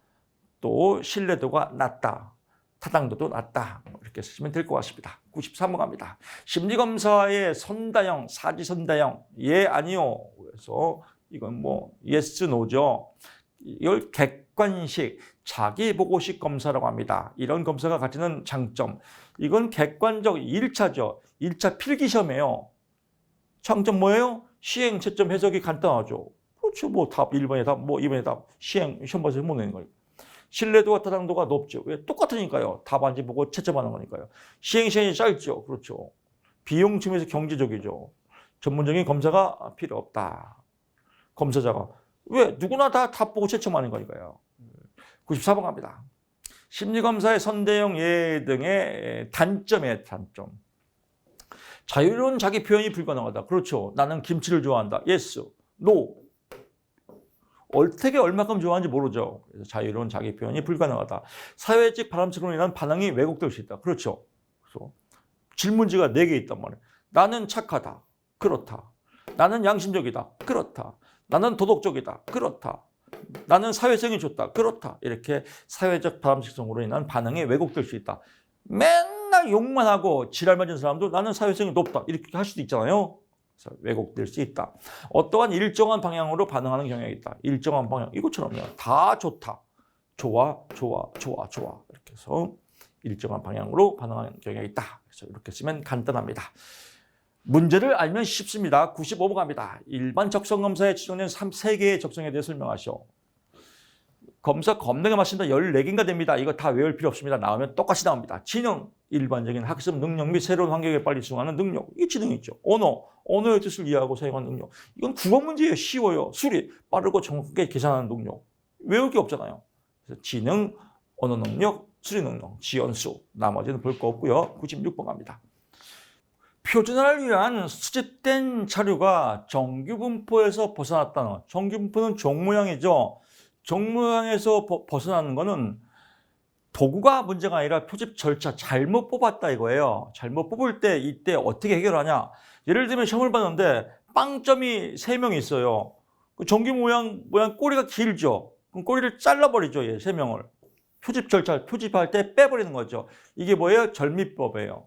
또 신뢰도가 낮다. 타당도도 낮다. 이렇게 쓰시면 될 것 같습니다. 93번 갑니다. 심리검사의 선다형, 사지선다형 예, 아니요. 그래서 이건 뭐 yes, no죠. 이걸 객관식, 자기보고식 검사라고 합니다. 이런 검사가 가지는 장점. 이건 객관적 1차죠. 1차 필기시험이에요. 장점 뭐예요? 시행, 채점, 해석이 간단하죠. 그렇죠. 뭐 답 1번에 답, 뭐 2번에 답. 시행, 시험 봐서 해보는 거예요. 신뢰도와 타당도가 높죠. 왜? 똑같으니까요. 답안지 보고 채점하는 거니까요. 시행 시간이 짧죠. 그렇죠. 비용 측면에서 경제적이죠. 전문적인 검사가 필요 없다. 검사자가. 왜? 누구나 다 답 보고 채점하는 거니까요. 94번 갑니다. 심리검사의 선대형 예 등의 단점이에요. 단점. 자유로운 자기 표현이 불가능하다. 그렇죠. 나는 김치를 좋아한다. yes, no. 어떻게 얼마큼 좋아하는지 모르죠. 그래서 자유로운 자기 표현이 불가능하다. 사회적 바람직으로 인한 반응이 왜곡될 수 있다. 그렇죠. 그래서 질문지가 4개 있단 말이에요. 나는 착하다. 그렇다. 나는 양심적이다. 그렇다. 나는 도덕적이다. 그렇다. 나는 사회성이 좋다. 그렇다. 이렇게 사회적 바람직성으로 인한 반응이 왜곡될 수 있다. 맨날 욕만 하고 지랄 맞은 사람도 나는 사회성이 높다. 이렇게 할 수도 있잖아요. 그래서 왜곡될 수 있다. 어떠한 일정한 방향으로 반응하는 경향이 있다. 일정한 방향. 이것처럼요. 다 좋다. 좋아, 좋아, 좋아, 좋아. 이렇게 해서 일정한 방향으로 반응하는 경향이 있다. 그래서 이렇게 쓰면 간단합니다. 문제를 알면 쉽습니다. 95번 갑니다. 일반 적성검사에 지정된 3개의 적성에 대해 설명하시오. 검사 겁나게 많습니다. 14개인가 됩니다. 이거 다 외울 필요 없습니다. 나오면 똑같이 나옵니다. 지능, 일반적인 학습 능력 및 새로운 환경에 빨리 적응하는 능력. 이게 지능이죠. 언어의 뜻을 이해하고 사용하는 능력. 이건 국어 문제예요. 쉬워요. 수리, 빠르고 정확하게 계산하는 능력. 외울 게 없잖아요. 그래서 지능, 언어 능력, 수리 능력, 지연수. 나머지는 볼 거 없고요. 96번 갑니다. 표준화를 위한 수집된 자료가 정규분포에서 벗어났다는, 정규분포는 종 모양이죠. 종 모양에서 벗어나는 거는 도구가 문제가 아니라 표집 절차 잘못 뽑았다 이거예요. 잘못 뽑을 때 이때 어떻게 해결하냐. 예를 들면 시험을 봤는데 빵점이 3명이 있어요. 그 정규 모양 꼬리가 길죠. 그럼 꼬리를 잘라버리죠. 얘 3명을. 표집 절차, 표집할 때 빼버리는 거죠. 이게 뭐예요? 절미법이에요.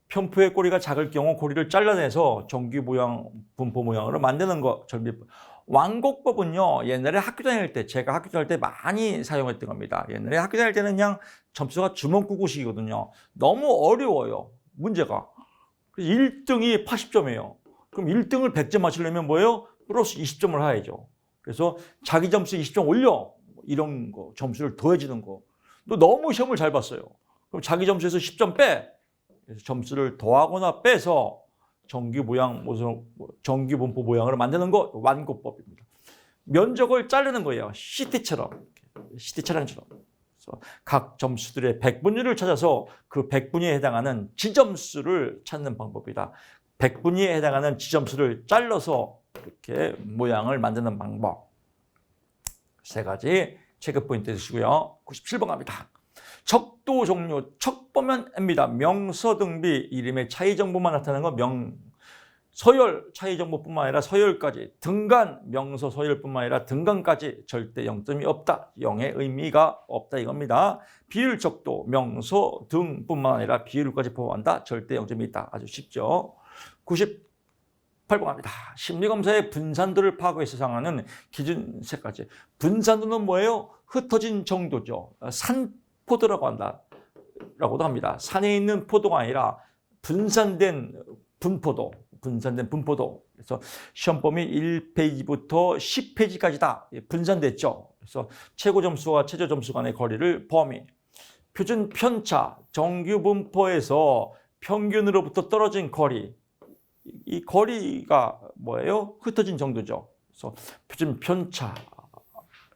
편포의 꼬리가 작을 경우 꼬리를 잘라내서 정규 모양, 분포 모양으로 만드는 거 절미법. 완곡법은요, 옛날에 학교 다닐 때, 제가 학교 다닐 때 많이 사용했던 겁니다. 옛날에 학교 다닐 때는 그냥 점수가 주먹구구식이거든요. 너무 어려워요, 문제가. 그래서 1등이 80점이에요. 그럼 1등을 100점 맞추려면 뭐예요? 플러스 20점을 해야죠. 그래서 자기 점수 20점 올려. 이런 거, 점수를 더해주는 거. 또 너무 시험을 잘 봤어요. 그럼 자기 점수에서 10점 빼. 그래서 점수를 더하거나 빼서 정규 모양, 정규 분포 모양으로 만드는 거 완곡법입니다. 면적을 자르는 거예요. CT처럼. CT 차량처럼. 그래서 각 점수들의 백분위를 찾아서 그 백분위에 해당하는 지점수를 찾는 방법이다. 백분위에 해당하는 지점수를 잘라서 이렇게 모양을 만드는 방법. 3가지 체크 포인트 주시고요. 97번 갑니다. 척도 종류, 척 보면 M입니다. 명서 등비, 이름의 차이 정보만 나타나는 거 서열 차이 정보뿐만 아니라 서열까지, 등간, 명서 서열뿐만 아니라 등간까지 절대 0점이 없다. 0의 의미가 없다 이겁니다. 비율 척도, 명서 등뿐만 아니라 비율까지 포함한다. 절대 0점이 있다. 아주 쉽죠. 98번 갑니다. 심리검사의 분산도를 파악해서 사용하는 기준 3가지. 분산도는 뭐예요? 흩어진 정도죠. 산포도라고 한다. 라고도 합니다. 산에 있는 포도가 아니라 분산된 분포도. 그래서 시험 범위 1페이지부터 10페이지까지다. 분산됐죠. 그래서 최고 점수와 최저 점수 간의 거리를 범위. 표준 편차, 정규 분포에서 평균으로부터 떨어진 거리. 이 거리가 뭐예요? 흩어진 정도죠. 그래서 표준 편차,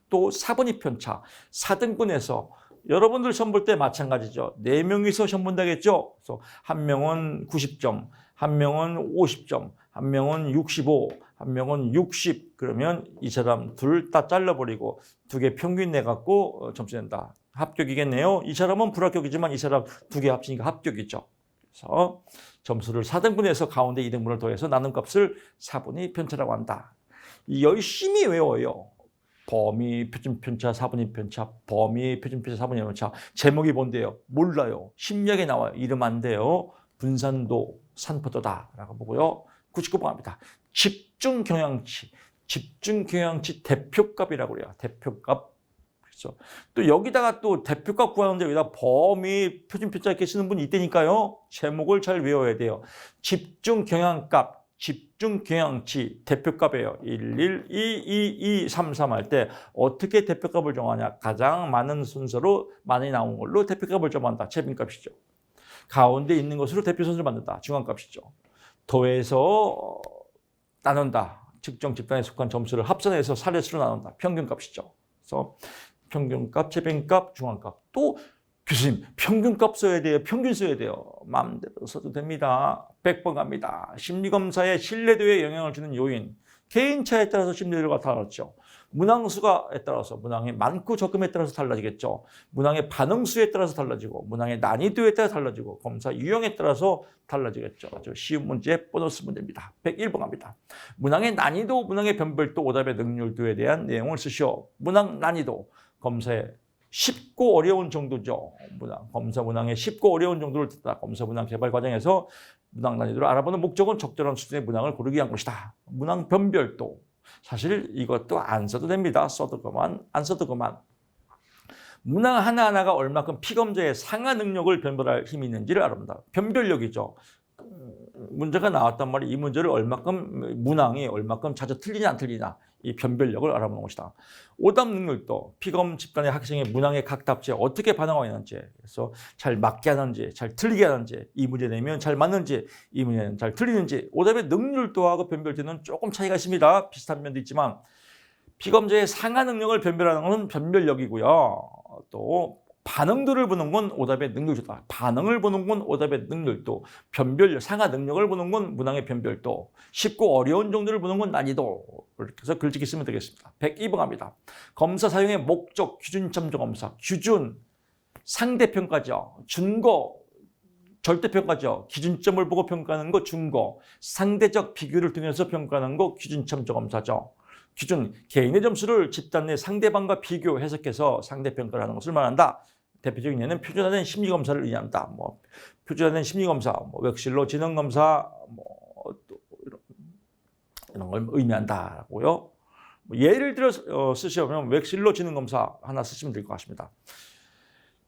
또 4분위 편차, 4등분해서 여러분들 시험 볼 때 마찬가지죠. 4명이서 시험 본다겠죠. 그래서 한 명은 90점, 한 명은 50점, 한 명은 65, 한 명은 60. 그러면 이 사람 둘 다 잘라버리고 2개 평균 내갖고 점수 낸다. 합격이겠네요. 이 사람은 불합격이지만 이 사람 2개 합치니까 합격이죠. 그래서 점수를 4등분해서 가운데 2등분을 더해서 나눈 값을 4분위 편차라고 한다. 열심히 외워요. 범위, 표준 편차, 4분위 편차, 범위, 표준 편차, 4분위 편차. 제목이 뭔데요? 몰라요. 심리학에 나와요. 이름 안 돼요. 분산도, 산포도다라고 보고요. 99번 갑니다. 집중 경향치. 집중 경향치 대표값이라고 그래요. 대표값. 그렇죠. 또 여기다가 또 대표값 구하는데 여기다 범위, 표준 편차 이렇게 쓰는 분이 있다니까요. 제목을 잘 외워야 돼요. 집중 경향값. 집중 경향치 대표값이에요. 11, 2, 2, 2, 3, 3 할 때 어떻게 대표값을 정하냐. 가장 많은 순서로 많이 나온 걸로 대표값을 정한다. 최빈값이죠. 가운데 있는 것으로 대표선수를 만든다. 중앙값이죠. 더해서 나눈다. 측정 집단에 속한 점수를 합산해서 사례수로 나눈다. 평균값이죠. 그래서 평균값, 최빈값, 중앙값. 또 교수님, 평균값 써야 돼요? 평균 써야 돼요? 마음대로 써도 됩니다. 100번 갑니다. 심리검사의 신뢰도에 영향을 주는 요인. 개인차에 따라서 심리도가 다르죠. 문항수에 따라서, 문항이 많고 적음에 따라서 달라지겠죠. 문항의 반응수에 따라서 달라지고, 문항의 난이도에 따라 달라지고, 검사 유형에 따라서 달라지겠죠. 아주 쉬운 문제, 보너스 문제입니다. 101번 갑니다. 문항의 난이도, 문항의 변별도, 오답의 능률도에 대한 내용을 쓰시오. 문항 난이도, 검사의 쉽고 어려운 정도죠. 검사 문항의 쉽고 어려운 정도를 듣다. 검사 문항 개발 과정에서 문항 난이도를 알아보는 목적은 적절한 수준의 문항을 고르기 위한 것이다. 문항 변별도. 사실 이것도 안 써도 됩니다. 써도 그만, 안 써도 그만. 문항 하나하나가 얼마큼 피검자의 상하 능력을 변별할 힘이 있는지를 알아본다. 변별력이죠. 문제가 나왔단 말이에요. 이 문제를 얼마큼 문항이 얼마큼 자주 틀리냐 안 틀리냐 이 변별력을 알아보는 것이다. 오답 능률도 피검 집단의 학생의 문항의 각 답지에 어떻게 반응하고 있는지, 그래서 잘 맞게 하는지 잘 틀리게 하는지, 이 문제 내면 잘 맞는지 이 문제는 잘 틀리는지, 오답의 능률도하고 변별되는 조금 차이가 있습니다. 비슷한 면도 있지만 피검제의 상하 능력을 변별하는 것은 변별력이고요. 또 반응도를 보는 건 오답의 능률이다. 반응을 보는 건 오답의 능률도, 변별력, 상하 능력을 보는 건 문항의 변별도, 쉽고 어려운 정도를 보는 건 난이도. 이렇게 해서 글짓기 쓰면 되겠습니다. 102번 갑니다. 검사 사용의 목적, 기준 참조 검사. 기준, 상대평가죠. 준거, 절대평가죠. 기준점을 보고 평가하는 거 준거. 상대적 비교를 통해서 평가하는 거 기준 참조 검사죠. 기준, 개인의 점수를 집단 내 상대방과 비교 해석해서 상대평가를 하는 것을 말한다. 대표적인 예는 표준화된 심리검사를 의미한다. 표준화된 심리검사, 웩실로 지능검사, 또 이런 걸 의미한다고요. 예를 들어 쓰시면 웩실로 지능검사 하나 쓰시면 될 것 같습니다.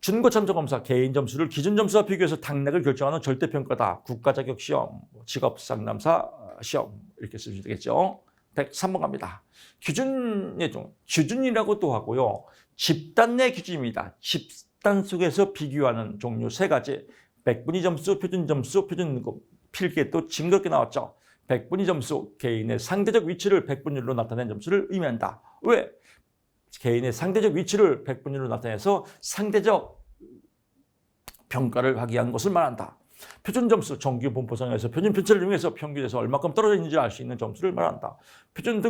준거 참조 검사, 개인 점수를 기준 점수와 비교해서 당락을 결정하는 절대평가다. 국가자격 시험, 직업 상담사 시험 이렇게 쓰시면 되겠죠. 103번 갑니다. 기준의 종, 기준이라고도 하고요. 집단 내 기준입니다. 집단 속에서 비교하는 종류 세 가지. 백분위 점수, 표준 점수, 표준 등급. 필기에 또 징그럽게 나왔죠. 백분위 점수, 개인의 상대적 위치를 백분율로 나타낸 점수를 의미한다. 왜? 개인의 상대적 위치를 백분율로 나타내서 상대적 평가를 하기 위한 것을 말한다. 표준 점수, 정규 분포상에서 표준 편차를 이용해서 평균에서 얼마큼 떨어져 있는지 알 수 있는 점수를 말한다. 표준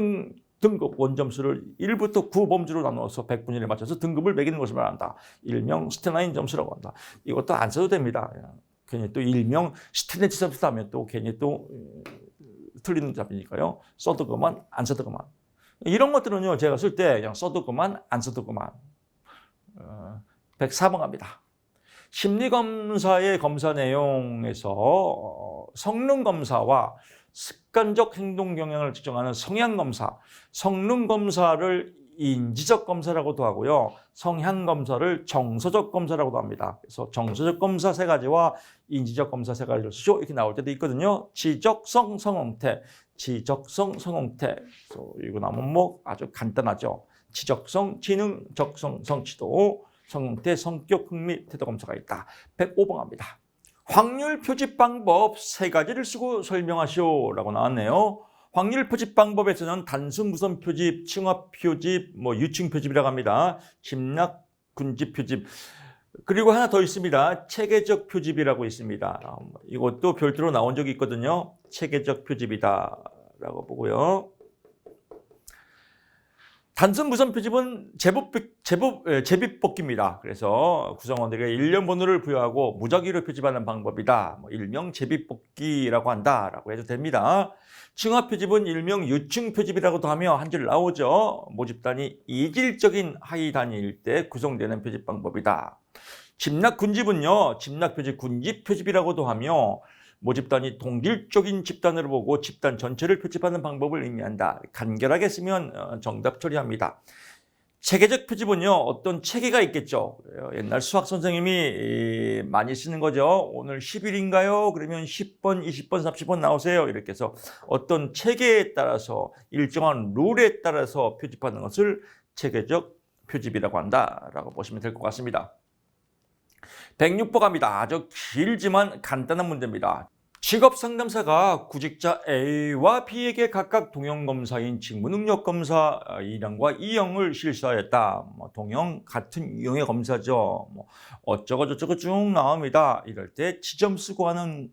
등급 원점수를 1부터 9 범주로 나누어서 백분율에 맞춰서 등급을 매기는 것을 말한다. 일명 스테나인 점수라고 한다. 이것도 안 써도 됩니다. 괜히 또 일명 스테네치 점수 하면 또 괜히 또 틀리는 답이니까요. 써도 그만, 안 써도 그만. 이런 것들은요, 제가 쓸 때 그냥 써도 그만, 안 써도 그만. 104번 갑니다. 심리검사의 검사 내용에서 성능검사와 습관적 행동 경향을 측정하는 성향검사, 성능검사를 인지적 검사라고도 하고요. 성향검사를 정서적 검사라고도 합니다. 그래서 정서적 검사 세 가지와 인지적 검사 세 가지를 쓰죠. 이렇게 나올 때도 있거든요. 지적성 성형태, 지적성 성형태. 이거 나오면 뭐 아주 간단하죠. 지적성, 지능, 적성, 성취도, 성형태, 성격, 흥미, 태도 검사가 있다. 105번 갑니다. 확률 표집 방법 세 가지를 쓰고 설명하시오라고 나왔네요. 확률 표집 방법에서는 단순 무선 표집, 층화 표집, 유층 표집이라고 합니다. 집락 군집 표집. 그리고 하나 더 있습니다. 체계적 표집이라고 있습니다. 이것도 별도로 나온 적이 있거든요. 체계적 표집이다라고 보고요. 단순 무선 표집은 제비뽑기입니다. 그래서 구성원들에게 일련 번호를 부여하고 무작위로 표집하는 방법이다. 일명 제비뽑기라고 한다라고 해도 됩니다. 층화 표집은 일명 유층 표집이라고도 하며 한 줄 나오죠. 모집단이 이질적인 하위 단위일 때 구성되는 표집 방법이다. 집락 군집은요, 집락 표집, 군집 표집이라고도 하며 모집단이 동질적인 집단을 보고 집단 전체를 표집하는 방법을 의미한다. 간결하게 쓰면 정답 처리합니다. 체계적 표집은요, 어떤 체계가 있겠죠. 옛날 수학 선생님이 많이 쓰는 거죠. 오늘 10일인가요? 그러면 10번, 20번, 30번 나오세요. 이렇게 해서 어떤 체계에 따라서 일정한 룰에 따라서 표집하는 것을 체계적 표집이라고 한다라고 보시면 될 것 같습니다. 106번 갑니다. 아주 길지만 간단한 문제입니다. 직업상담사가 구직자 A와 B에게 각각 동형검사인 직무능력검사 1형과 2형을 실시하였다. 동형 같은 유형의 검사죠. 어쩌고 저쩌고 쭉 나옵니다. 이럴 때 지점수 구하는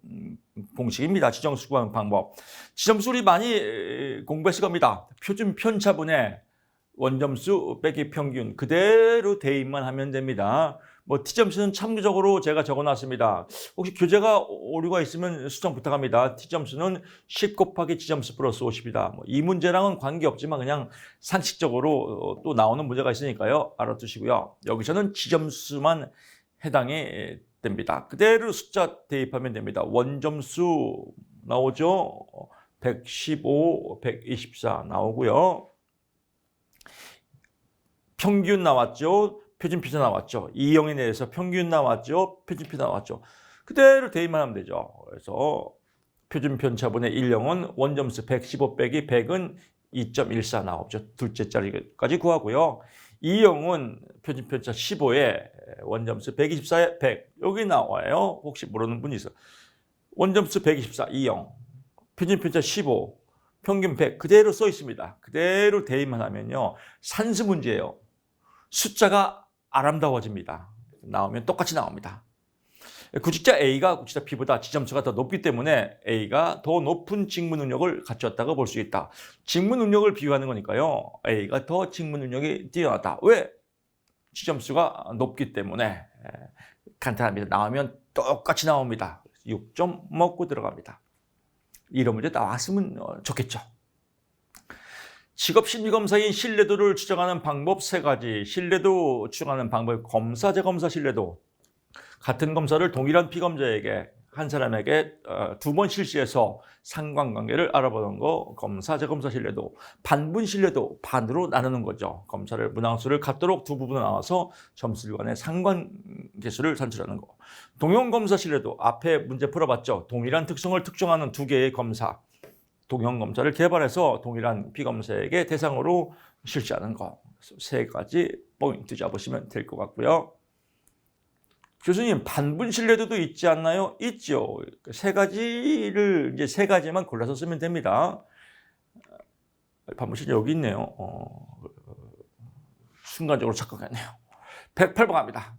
공식입니다. 지점수 구하는 방법. 지점수 우리 많이 공부했을 겁니다. 표준 편차분의 원점수 빼기 평균 그대로 대입만 하면 됩니다. T점수는 참고적으로 제가 적어놨습니다. 혹시 교재가 오류가 있으면 수정 부탁합니다. T점수는 10 곱하기 G점수 플러스 50이다. 이 문제랑은 관계없지만 그냥 상식적으로 또 나오는 문제가 있으니까요. 알아두시고요. 여기서는 G점수만 해당이 됩니다. 그대로 숫자 대입하면 됩니다. 원점수 나오죠. 115, 124 나오고요. 평균 나왔죠. 표준표 나왔죠. 2형에 대해서 평균 나왔죠. 표준표 나왔죠. 그대로 대입만 하면 되죠. 그래서 표준 편차분의 1영은 원점수 115 빼기 100은 2.14 나오죠. 둘째 자리까지 구하고요. 2영은 표준 편차 15에 원점수 124에 100 여기 나와요. 혹시 모르는 분이 있어. 원점수 124 2영 표준 편차 15 평균 100 그대로 써 있습니다. 그대로 대입만 하면요. 산수 문제예요. 숫자가 아름다워집니다. 나오면 똑같이 나옵니다. 구직자 A가 구직자 B보다 지점수가 더 높기 때문에 A가 더 높은 직무 능력을 갖췄다고 볼 수 있다. 직무 능력을 비교하는 거니까요. A가 더 직무 능력이 뛰어나다. 왜? 지점수가 높기 때문에. 간단합니다. 나오면 똑같이 나옵니다. 6점 먹고 들어갑니다. 이런 문제 나왔으면 좋겠죠. 직업심리검사인 신뢰도를 추정하는 방법 3가지. 신뢰도 추정하는 방법, 검사, 재검사 신뢰도. 같은 검사를 동일한 피검자에게 한 사람에게 2번 실시해서 상관관계를 알아보는 거 검사, 재검사 신뢰도. 반분 신뢰도 반으로 나누는 거죠. 검사를 문항수를 같도록 두 부분으로 나눠서 점수를 간의 상관계수를 산출하는 거. 동형검사 신뢰도 앞에 문제 풀어봤죠. 동일한 특성을 특정하는 2개의 검사. 동형검사를 개발해서 동일한 피검사에게 대상으로 실시하는 거. 3가지 포인트 잡으시면 될 것 같고요. 교수님, 반분 신뢰도도 있지 않나요? 있죠. 3가지를 이제 3가지만 골라서 쓰면 됩니다. 반분 신뢰 여기 있네요. 순간적으로 착각했네요. 108번 갑니다.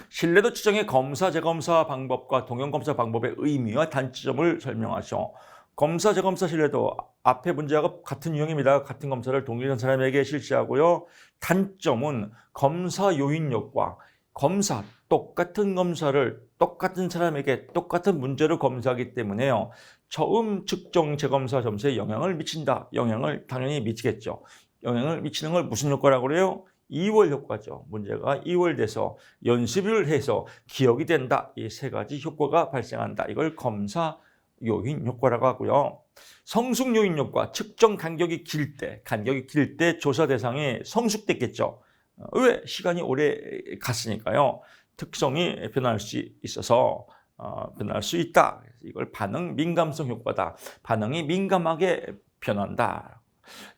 신뢰도 추정의 검사, 재검사 방법과 동형검사 방법의 의미와 단점을 설명하시오. 검사, 재검사 신뢰도 앞에 문제하고 같은 유형입니다. 같은 검사를 동일한 사람에게 실시하고요. 단점은 검사 요인력과 검사, 똑같은 검사를 똑같은 사람에게 똑같은 문제를 검사하기 때문에요. 처음 측정 재검사 점수에 영향을 미친다. 영향을 당연히 미치겠죠. 영향을 미치는 걸 무슨 효과라고 그래요? 이월 효과죠. 문제가 이월돼서 연습을 해서 기억이 된다. 이 3가지 효과가 발생한다. 이걸 검사 요인 효과라고 하고요. 성숙 요인 효과, 측정 간격이 길 때 조사 대상이 성숙됐겠죠. 왜? 시간이 오래 갔으니까요. 특성이 변할 수 있어서 변할 수 있다. 이걸 반응 민감성 효과다. 반응이 민감하게 변한다.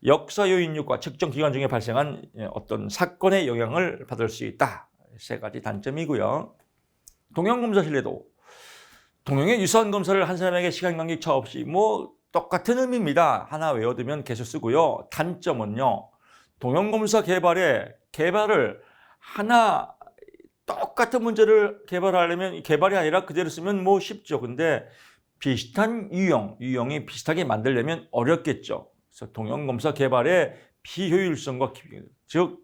역사 요인 효과, 측정 기간 중에 발생한 어떤 사건의 영향을 받을 수 있다. 3가지 단점이고요. 동형검사 신뢰도. 동형의 유사한 검사를 한 사람에게 시간 간격 차 없이 똑같은 의미입니다. 하나 외워두면 계속 쓰고요. 단점은요. 동형검사 개발을 하나 똑같은 문제를 개발하려면 개발이 아니라 그대로 쓰면 쉽죠. 근데 비슷한 유형이 비슷하게 만들려면 어렵겠죠. 그래서 동형검사 개발의 비효율성과 즉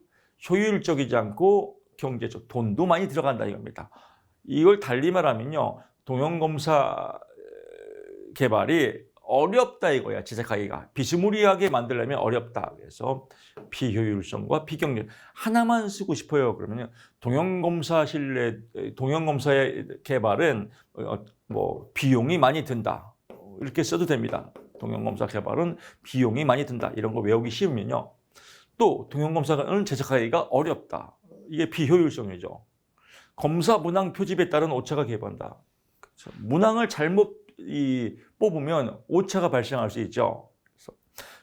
효율적이지 않고 경제적 돈도 많이 들어간다 이겁니다. 이걸 달리 말하면요. 동형검사 개발이 어렵다 이거야. 제작하기가. 비스무리하게 만들려면 어렵다. 그래서 비효율성과 비경제 하나만 쓰고 싶어요. 그러면 동형검사의 개발은 비용이 많이 든다. 이렇게 써도 됩니다. 동형검사 개발은 비용이 많이 든다. 이런 거 외우기 쉬우면요. 또 동형검사는 제작하기가 어렵다. 이게 비효율성이죠. 검사 문항 표집에 따른 오차가 개입한다. 그렇죠. 문항을 잘못 뽑으면 오차가 발생할 수 있죠. 그래서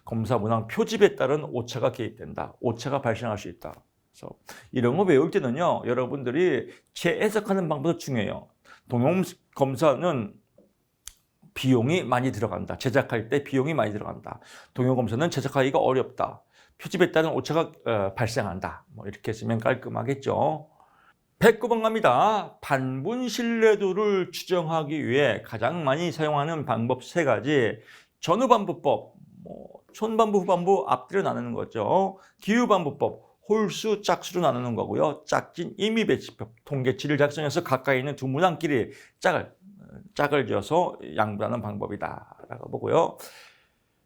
검사 문항 표집에 따른 오차가 개입된다. 오차가 발생할 수 있다. 그래서 이런 거 외울 때는요, 여러분들이 재해석하는 방법도 중요해요. 동형검사는 비용이 많이 들어간다. 제작할 때 비용이 많이 들어간다. 동형검사는 제작하기가 어렵다. 표집에 따른 오차가 발생한다. 이렇게 쓰면 깔끔하겠죠. 109번 갑니다. 반분 신뢰도를 추정하기 위해 가장 많이 사용하는 방법 3가지. 전후반부법, 촌반부, 후반부 앞뒤로 나누는 거죠. 기후반부법, 홀수, 짝수로 나누는 거고요. 짝진 임의배치법, 통계치를 작성해서 가까이 있는 두 문항끼리 짝을 지어서 양분하는 방법이다 라고 보고요.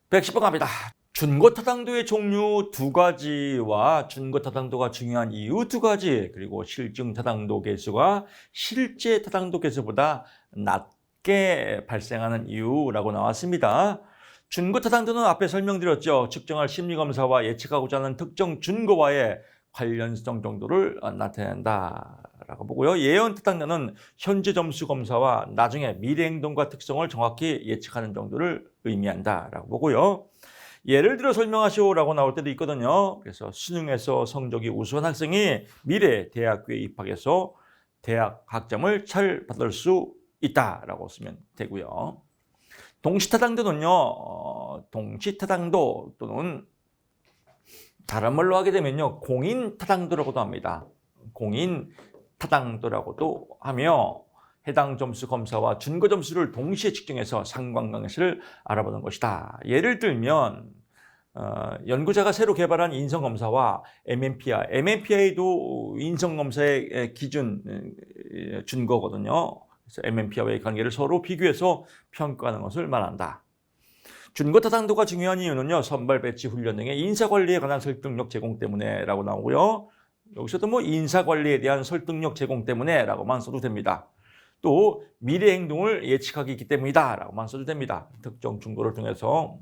110번 갑니다. 준거타당도의 종류 2가지와 준거타당도가 중요한 이유 2가지, 그리고 실증타당도 계수가 실제 타당도 계수보다 낮게 발생하는 이유라고 나왔습니다. 준거타당도는 앞에 설명드렸죠. 측정할 심리검사와 예측하고자 하는 특정 준거와의 관련성 정도를 나타낸다 라고 보고요. 예언 타당도는 현재 점수 검사와 나중에 미래 행동과 특성을 정확히 예측하는 정도를 의미한다 라고 보고요. 예를 들어 설명하시오라고 나올 때도 있거든요. 그래서 수능에서 성적이 우수한 학생이 미래 대학교에 입학해서 대학 학점을 잘 받을 수 있다라고 쓰면 되고요. 동시타당도는요, 동시타당도 또는 다른 말로 하게 되면요, 공인타당도라고도 합니다. 공인타당도라고도 하며 해당 점수 검사와 준거 점수를 동시에 측정해서 상관관계를 알아보는 것이다. 예를 들면 연구자가 새로 개발한 인성검사와 MMPI도 인성검사의 기준 준거거든요. 그래서 MMPI와의 관계를 서로 비교해서 평가하는 것을 말한다. 준거 타당도가 중요한 이유는요, 선발 배치 훈련 등의 인사관리에 관한 설득력 제공 때문에라고 나오고요. 여기서도 뭐 인사관리에 대한 설득력 제공 때문에라고만 써도 됩니다. 또 미래 행동을 예측하기 때문이다 라고만 써도 됩니다. 특정 준거를 통해서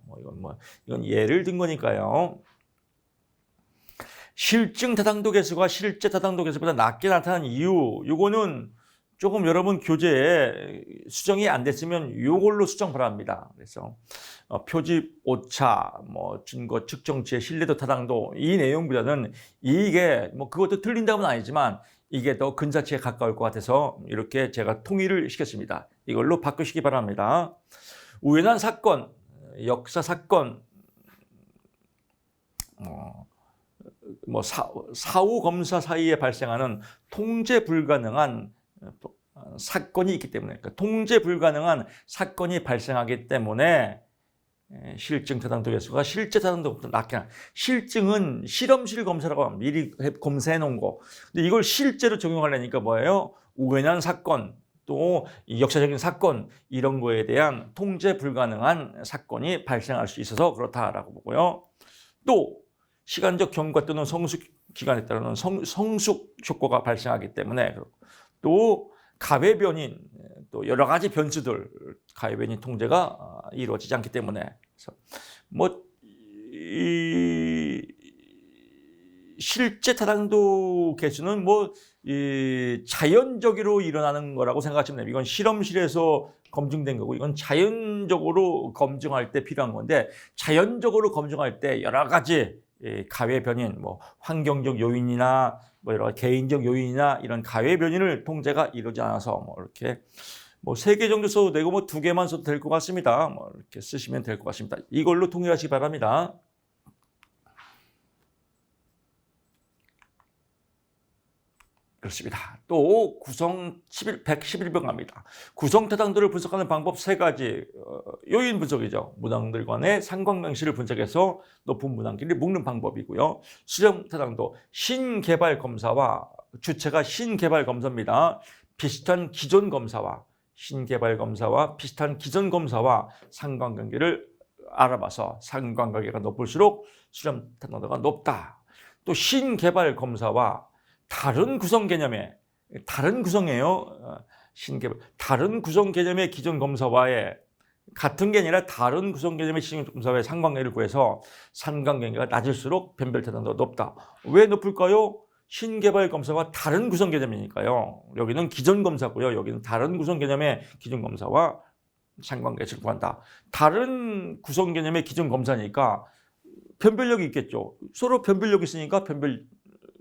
이건 예를 든 거니까요. 실증 타당도 개수가 실제 타당도 개수보다 낮게 나타난 이유, 요거는 조금 여러분 교재에 수정이 안 됐으면 이걸로 수정 바랍니다. 그래서 표집 오차, 준거 측정치의 신뢰도 타당도, 이 내용보다는 이게 그것도 틀린다고는 아니지만 이게 더 근사치에 가까울 것 같아서 이렇게 제가 통일을 시켰습니다. 이걸로 바꾸시기 바랍니다. 우연한 사건, 역사 사건, 사후 검사 사이에 발생하는 통제 불가능한 사건이 있기 때문에, 그러니까 통제 불가능한 사건이 발생하기 때문에 실증 타당도 개수가 실제 타당도보다 낮게 나. 실증은 실험실 검사라고 하면 미리 검사해 놓은 거. 근데 이걸 실제로 적용하려니까 뭐예요? 우연한 사건, 또 역사적인 사건, 이런 거에 대한 통제 불가능한 사건이 발생할 수 있어서 그렇다라고 보고요. 또 시간적 경과 또는 성숙 기간에 따르는 성숙 효과가 발생하기 때문에, 또 가외 변인, 또 여러 가지 변수들, 가외 변인 통제가 이루어지지 않기 때문에, 그래서 실제 타당도 개수는 자연적으로 일어나는 거라고 생각하시면 됩니다. 이건 실험실에서 검증된 거고, 이건 자연적으로 검증할 때 필요한 건데, 자연적으로 검증할 때 여러 가지 가외 변인, 환경적 요인이나 여러 개인적 요인이나 이런 가외 변인을 통제가 이루어지지 않아서 이렇게 3개 정도 써도 되고 2개만 써도 될 것 같습니다. 이렇게 쓰시면 될 것 같습니다. 이걸로 통일하시기 바랍니다. 그렇습니다. 또 구성 111번 갑니다. 구성 타당도를 분석하는 방법 3가지. 요인 분석이죠. 문항들 간의 상관관계를 분석해서 높은 문항끼리 묶는 방법이고요. 수렴 타당도, 신개발 검사와 주체가 신개발 검사입니다. 비슷한 기존 검사와 신개발 검사와 비슷한 기존 검사와 상관관계를 알아봐서 상관관계가 높을수록 수렴 타당도가 높다. 또 신개발 검사와 다른 구성 개념의, 다른 구성이에요. 신개발, 다른 구성 개념의 기존 검사와의, 같은 게 아니라 다른 구성 개념의 기존 검사와의 상관관계를 구해서 상관관계가 낮을수록 변별 타당도가 높다. 왜 높을까요? 신개발 검사와 다른 구성 개념이니까요. 여기는 기존 검사고요. 여기는 다른 구성 개념의 기존 검사와 상관관계를 구한다. 다른 구성 개념의 기존 검사니까 변별력이 있겠죠. 서로 변별력이 있으니까 변별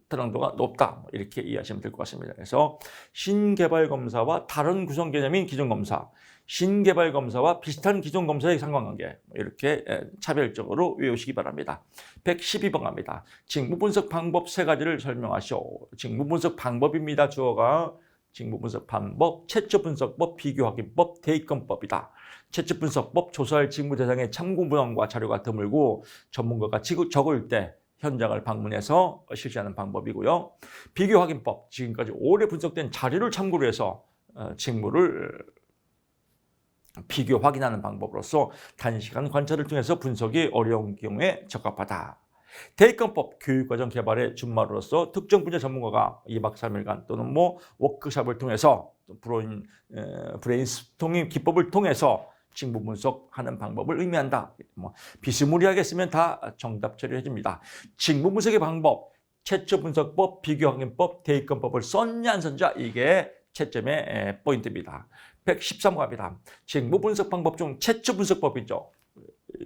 타당도가 높다. 이렇게 이해하시면 될 것 같습니다. 그래서 신개발 검사와 다른 구성 개념인 기존 검사, 신개발 검사와 비슷한 기존 검사의 상관관계, 이렇게 차별적으로 외우시기 바랍니다. 112번 갑니다. 징후 분석 방법 3가지를 설명하시오. 징후 분석 방법입니다. 주어가 징후 분석 방법, 채점 분석법, 비교 확인법, 대입권법이다. 채점 분석법, 조사할 징후 대상의 참고 문항과 자료가 드물고 전문가가 적을 때 현장을 방문해서 실시하는 방법이고요. 비교 확인법, 지금까지 오래 분석된 자료를 참고로 해서 징후를 비교 확인하는 방법으로서 단시간 관찰을 통해서 분석이 어려운 경우에 적합하다. 대입권법, 교육과정 개발의 준마로서 특정 분야 전문가가 2박 3일간 또는 워크숍을 통해서 브레인스토밍 기법을 통해서 징후 분석하는 방법을 의미한다. 비스무리하게 쓰면 다 정답 처리해 줍니다. 징후 분석의 방법, 채점 분석법, 비교 확인법, 대입권법을 썼냐 안 썼냐 이게 채점의 포인트입니다. 113번 갑니다. 징후 분석 방법 중 채점 분석법이죠.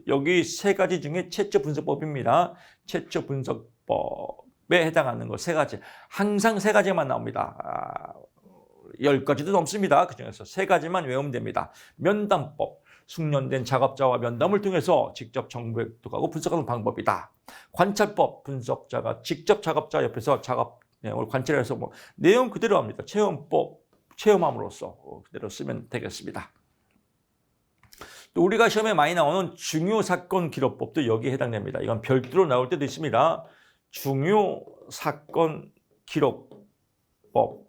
여기 세 가지 중에 채점 분석법입니다. 채점 분석법에 해당하는 거 세 가지. 항상 세 가지만 나옵니다. 10가지도 넘습니다. 그중에서 세 가지만 외우면 됩니다. 면담법, 숙련된 작업자와 면담을 통해서 직접 정보 획득하고 분석하는 방법이다. 관찰법, 분석자가 직접 작업자 옆에서 작업 내용을 관찰해서 뭐 내용 그대로 합니다. 체험법, 체험함으로써 그대로 쓰면 되겠습니다. 또 우리가 시험에 많이 나오는 중요 사건 기록법도 여기에 해당됩니다. 이건 별도로 나올 때도 있습니다. 중요 사건 기록법,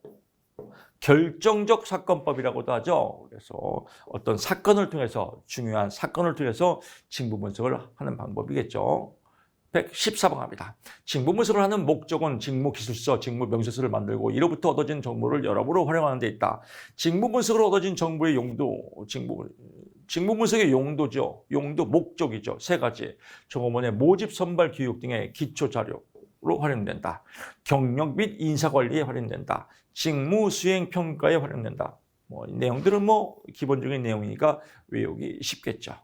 결정적 사건법이라고도 하죠. 그래서 어떤 사건을 통해서, 중요한 사건을 통해서 징후 분석을 하는 방법이겠죠. 114번 갑니다. 징후 분석을 하는 목적은 징후 기술서, 징후 명세서를 만들고 이로부터 얻어진 정보를 여러모로 활용하는 데 있다. 징후 분석으로 얻어진 정보의 용도, 징후 분석의 용도죠. 용도, 목적이죠. 세 가지. 종업원의 모집, 선발, 교육 등의 기초 자료로 활용된다. 경력 및 인사 관리에 활용된다. 직무 수행 평가에 활용된다. 이 내용들은 기본적인 내용이니까 외우기 쉽겠죠.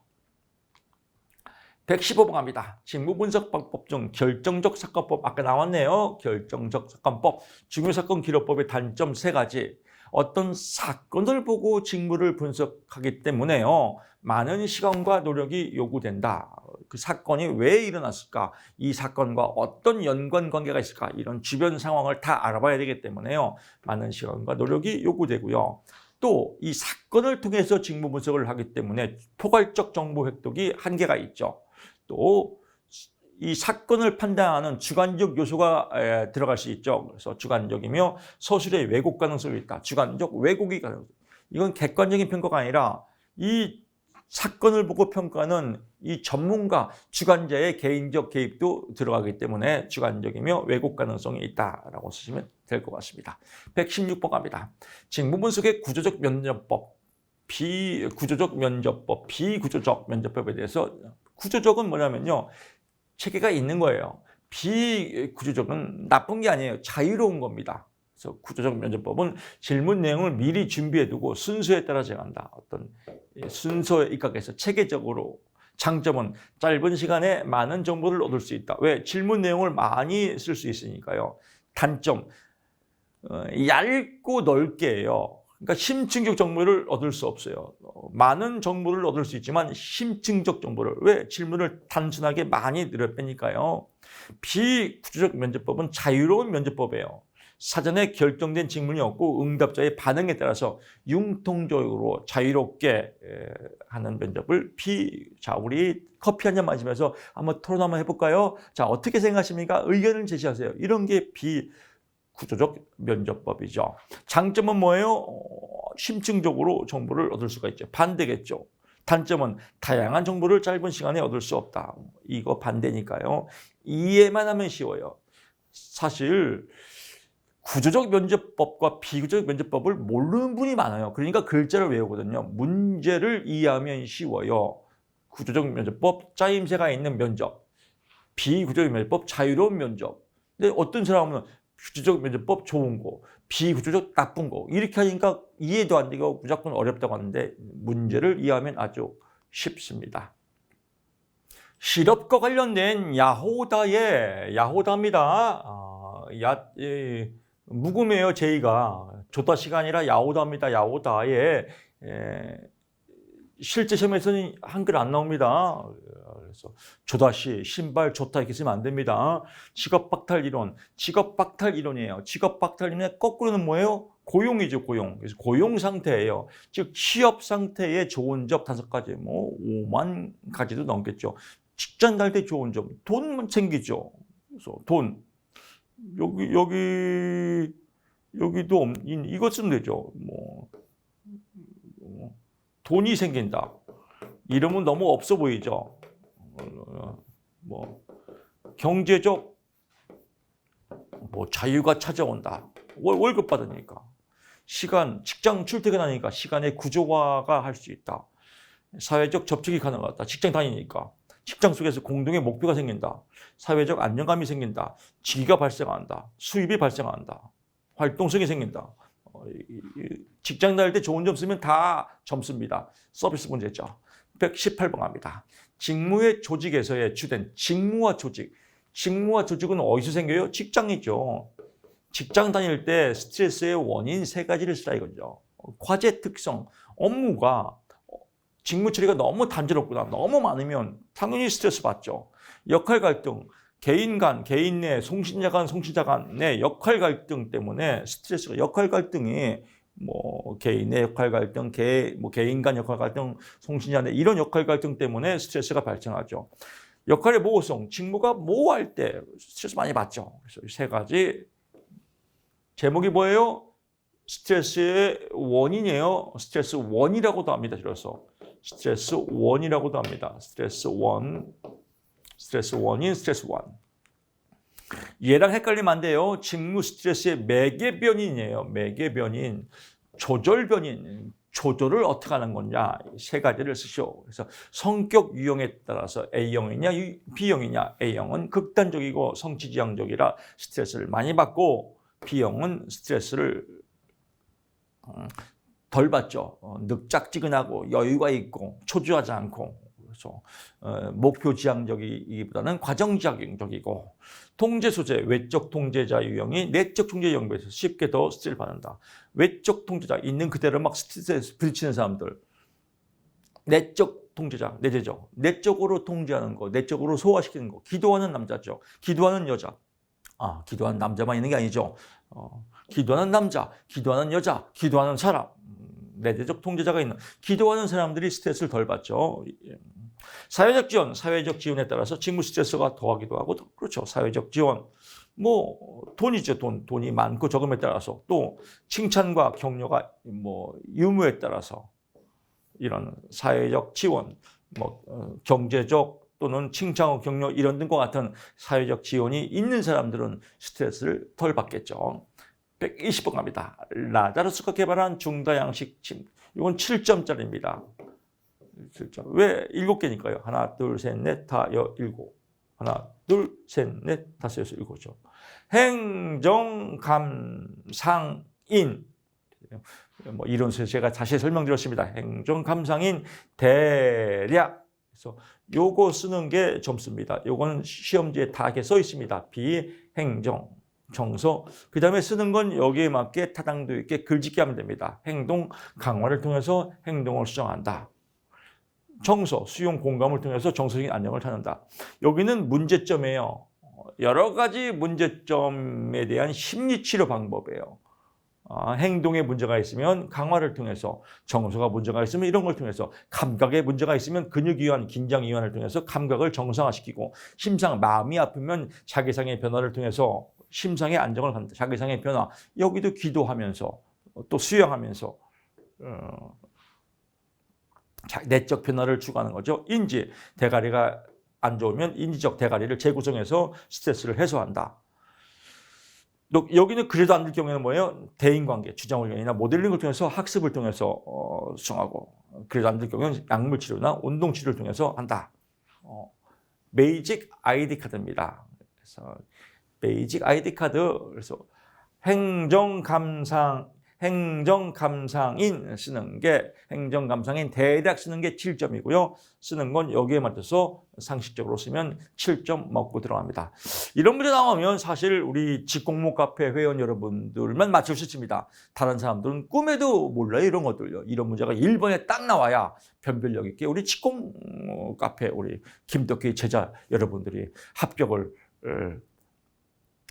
115번 갑니다. 직무 분석 방법 중 결정적 사건법, 아까 나왔네요. 결정적 사건법, 중요사건 기록법의 단점 세 가지. 어떤 사건을 보고 직무를 분석하기 때문에요. 많은 시간과 노력이 요구된다. 그 사건이 왜 일어났을까? 이 사건과 어떤 연관 관계가 있을까? 이런 주변 상황을 다 알아봐야 되기 때문에요. 많은 시간과 노력이 요구되고요. 또 이 사건을 통해서 직무 분석을 하기 때문에 포괄적 정보 획득이 한계가 있죠. 또 이 사건을 판단하는 주관적 요소가 들어갈 수 있죠. 그래서 주관적이며 서술의 왜곡 가능성이 있다. 주관적 왜곡이 가능성. 이건 객관적인 평가가 아니라 이 사건을 보고 평가하는 이 전문가, 주관자의 개인적 개입도 들어가기 때문에 주관적이며 왜곡 가능성이 있다라고 쓰시면 될 것 같습니다. 116번 갑니다. 직무 분석의 구조적 면접법, 비구조적 면접법, 비구조적 면접법에 대해서 구조적은 뭐냐면요. 체계가 있는 거예요. 비구조적은 나쁜 게 아니에요. 자유로운 겁니다. 그래서 구조적 면접법은 질문 내용을 미리 준비해두고 순서에 따라 정한다. 어떤 순서에 입각해서 체계적으로. 장점은 짧은 시간에 많은 정보를 얻을 수 있다. 왜? 질문 내용을 많이 쓸 수 있으니까요. 단점, 얇고 넓게 해요. 그러니까 심층적 정보를 얻을 수 없어요. 많은 정보를 얻을 수 있지만 심층적 정보를. 왜? 질문을 단순하게 많이 늘어 빼니까요. 비구조적 면접법은 자유로운 면접법이에요. 사전에 결정된 질문이 없고 응답자의 반응에 따라서 융통적으로 자유롭게 하는 면접을 자, 우리 커피 한 잔 마시면서 한번 토론 한번 해볼까요? 자, 어떻게 생각하십니까? 의견을 제시하세요. 이런 게 비구조적 면접법이죠. 장점은 뭐예요? 심층적으로 정보를 얻을 수가 있죠. 반대겠죠. 단점은 다양한 정보를 짧은 시간에 얻을 수 없다. 이거 반대니까요. 이해만 하면 쉬워요. 사실 구조적 면접법과 비구조적 면접법을 모르는 분이 많아요. 그러니까 글자를 외우거든요. 문제를 이해하면 쉬워요. 구조적 면접법, 짜임새가 있는 면접. 비구조적 면접법, 자유로운 면접. 근데 어떤 사람은 구조적 면접법 좋은 거, 비구조적 나쁜 거. 이렇게 하니까 이해도 안 되고 무조건 어렵다고 하는데 문제를 이해하면 아주 쉽습니다. 실업과 관련된 야호다입니다. 묵음이에요, 제의가. 조다 시간이라 야호다입니다. 야호다에 실제 시험에서는 한글 안 나옵니다. 그래서 조다시, 신발 좋다 이렇게 쓰면 안 됩니다. 직업박탈 이론, 직업박탈 이론이에요. 직업박탈 이론의 거꾸로는 뭐예요? 고용이죠, 고용. 그래서 고용 상태예요. 즉 취업 상태에 좋은 점 5가지, 5만 가지도 넘겠죠. 직장 갈 때 좋은 점, 돈만 챙기죠. 그래서 돈. 여기도 이것 쓰면 되죠. 돈이 생긴다. 이름은 너무 없어 보이죠. 경제적 자유가 찾아온다. 월급 받으니까. 시간, 직장 출퇴근하니까 시간의 구조화가 할 수 있다. 사회적 접촉이 가능하다. 직장 다니니까. 직장 속에서 공동의 목표가 생긴다. 사회적 안정감이 생긴다. 지위가 발생한다. 수입이 발생한다. 활동성이 생긴다. 직장 다닐 때 좋은 점 쓰면 다 점수입니다. 서비스 문제죠. 118번 갑니다. 직무의 조직에서의 주된 직무와 조직. 직무와 조직은 어디서 생겨요? 직장이죠. 직장 다닐 때 스트레스의 원인 세 가지를 쓰라 이거죠. 과제 특성, 업무가 직무 처리가 너무 단조롭거나 너무 많으면 당연히 스트레스 받죠. 역할 갈등, 개인 간, 개인 내, 송신자 간, 송신자 간의 역할 갈등 때문에 스트레스가 역할 갈등이 뭐 개인의 역할 갈등, 개인 간 역할 갈등, 송신자 내 이런 역할 갈등 때문에 스트레스가 발생하죠. 역할의 모호성, 직무가 모호할 때 스트레스 많이 받죠. 그래서 이 세 가지 제목이 뭐예요? 스트레스의 원인이에요. 스트레스 원이라고도 합니다. 줄여서 스트레스 원이라고도 합니다. 스트레스 원, 스트레스 원인, 스트레스 원. 얘랑 헷갈리면 안 돼요. 직무 스트레스의 매개 변인이에요. 매개 변인, 조절 변인. 조절을 어떻게 하는 거냐 세 가지를 쓰시오. 그래서 성격 유형에 따라서 A형이냐 B형이냐. A형은 극단적이고 성취지향적이라 스트레스를 많이 받고 B형은 스트레스를 덜 받죠. 늑작지근하고 여유가 있고 초조하지 않고 그래서 목표 지향적이기보다는 과정 지향적이고 통제 소재 외적 통제자 유형이 내적 통제 유형에 비해서 쉽게 더 스트레스를 받는다. 외적 통제자 있는 그대로 막 스트레스 부딪히는 사람들. 내적 통제자 내재적 내적으로 통제하는 거 내적으로 소화시키는 거. 기도하는 남자죠. 기도하는 여자. 기도하는 남자만 있는 게 아니죠. 기도하는 남자, 기도하는 여자, 기도하는 사람. 내재적 통제자가 있는 기도하는 사람들이 스트레스를 덜 받죠. 사회적 지원, 사회적 지원에 따라서 직무 스트레스가 더하기도 하고 그렇죠. 사회적 지원, 뭐 돈이죠. 돈이 많고 적음에 따라서 또 칭찬과 격려가 뭐 유무에 따라서 이런 사회적 지원, 뭐 경제적 또는 칭찬과 격려 이런 등과 같은 사회적 지원이 있는 사람들은 스트레스를 덜 받겠죠. 120번 갑니다. 라자루스가 개발한 중다양식 침. 이건 7점짜리입니다. 7점. 왜 7개니까요? 하나, 둘, 셋, 넷, 다, 일곱. 하나, 둘, 셋, 넷, 다섯, 여섯, 일곱죠. 행정, 감상인. 뭐 이론에서 제가 다시 설명드렸습니다. 행정, 감상인, 대략. 그래서 요거 쓰는 게 점수입니다. 요거는 시험지에 다 이렇게 써 있습니다. 비행정. 정서, 그 다음에 쓰는 건 여기에 맞게 타당도 있게 글짓기 하면 됩니다. 행동 강화를 통해서 행동을 수정한다. 정서, 수용 공감을 통해서 정서적인 안정을 찾는다. 여기는 문제점이에요. 여러 가지 문제점에 대한 심리치료 방법이에요. 행동에 문제가 있으면 강화를 통해서, 정서가 문제가 있으면 이런 걸 통해서, 감각에 문제가 있으면 근육이완, 긴장이완을 통해서 감각을 정상화시키고, 심상, 마음이 아프면 자기상의 변화를 통해서 심상의 안정을 갖는다. 자기상의 변화. 여기도 기도하면서 또 수영하면서 내적 변화를 추구하는 거죠. 인지, 대가리가 안 좋으면 인지적 대가리를 재구성해서 스트레스를 해소한다. 여기는 그래도 안 될 경우에는 뭐예요? 대인관계, 주장훈련이나 모델링을 통해서 학습을 통해서 수정하고, 그래도 안 될 경우에는 약물치료나 운동치료를 통해서 한다. 베이직 아이디 카드입니다. 그래서 베이직 아이디 카드, 그래서 행정감상인 쓰는 게, 행정감상인 대략 쓰는 게 7점이고요. 쓰는 건 여기에 맞춰서 상식적으로 쓰면 7점 먹고 들어갑니다. 이런 문제 나오면 사실 우리 직공모 카페 회원 여러분들만 맞출 수 있습니다. 다른 사람들은 꿈에도 몰라요, 이런 것들요. 이런 문제가 1번에 딱 나와야 변별력 있게 우리 직공모 카페, 우리 김덕기 제자 여러분들이 합격을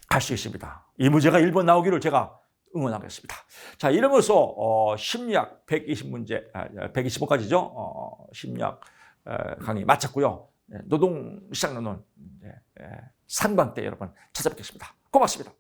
할 수 있습니다. 이 문제가 1번 나오기를 제가 응원하겠습니다. 자, 이러면서 심리학 120문제, 125까지죠. 심리학 강의 마쳤고요. 노동시장론은 상반 때 여러분 찾아뵙겠습니다. 고맙습니다.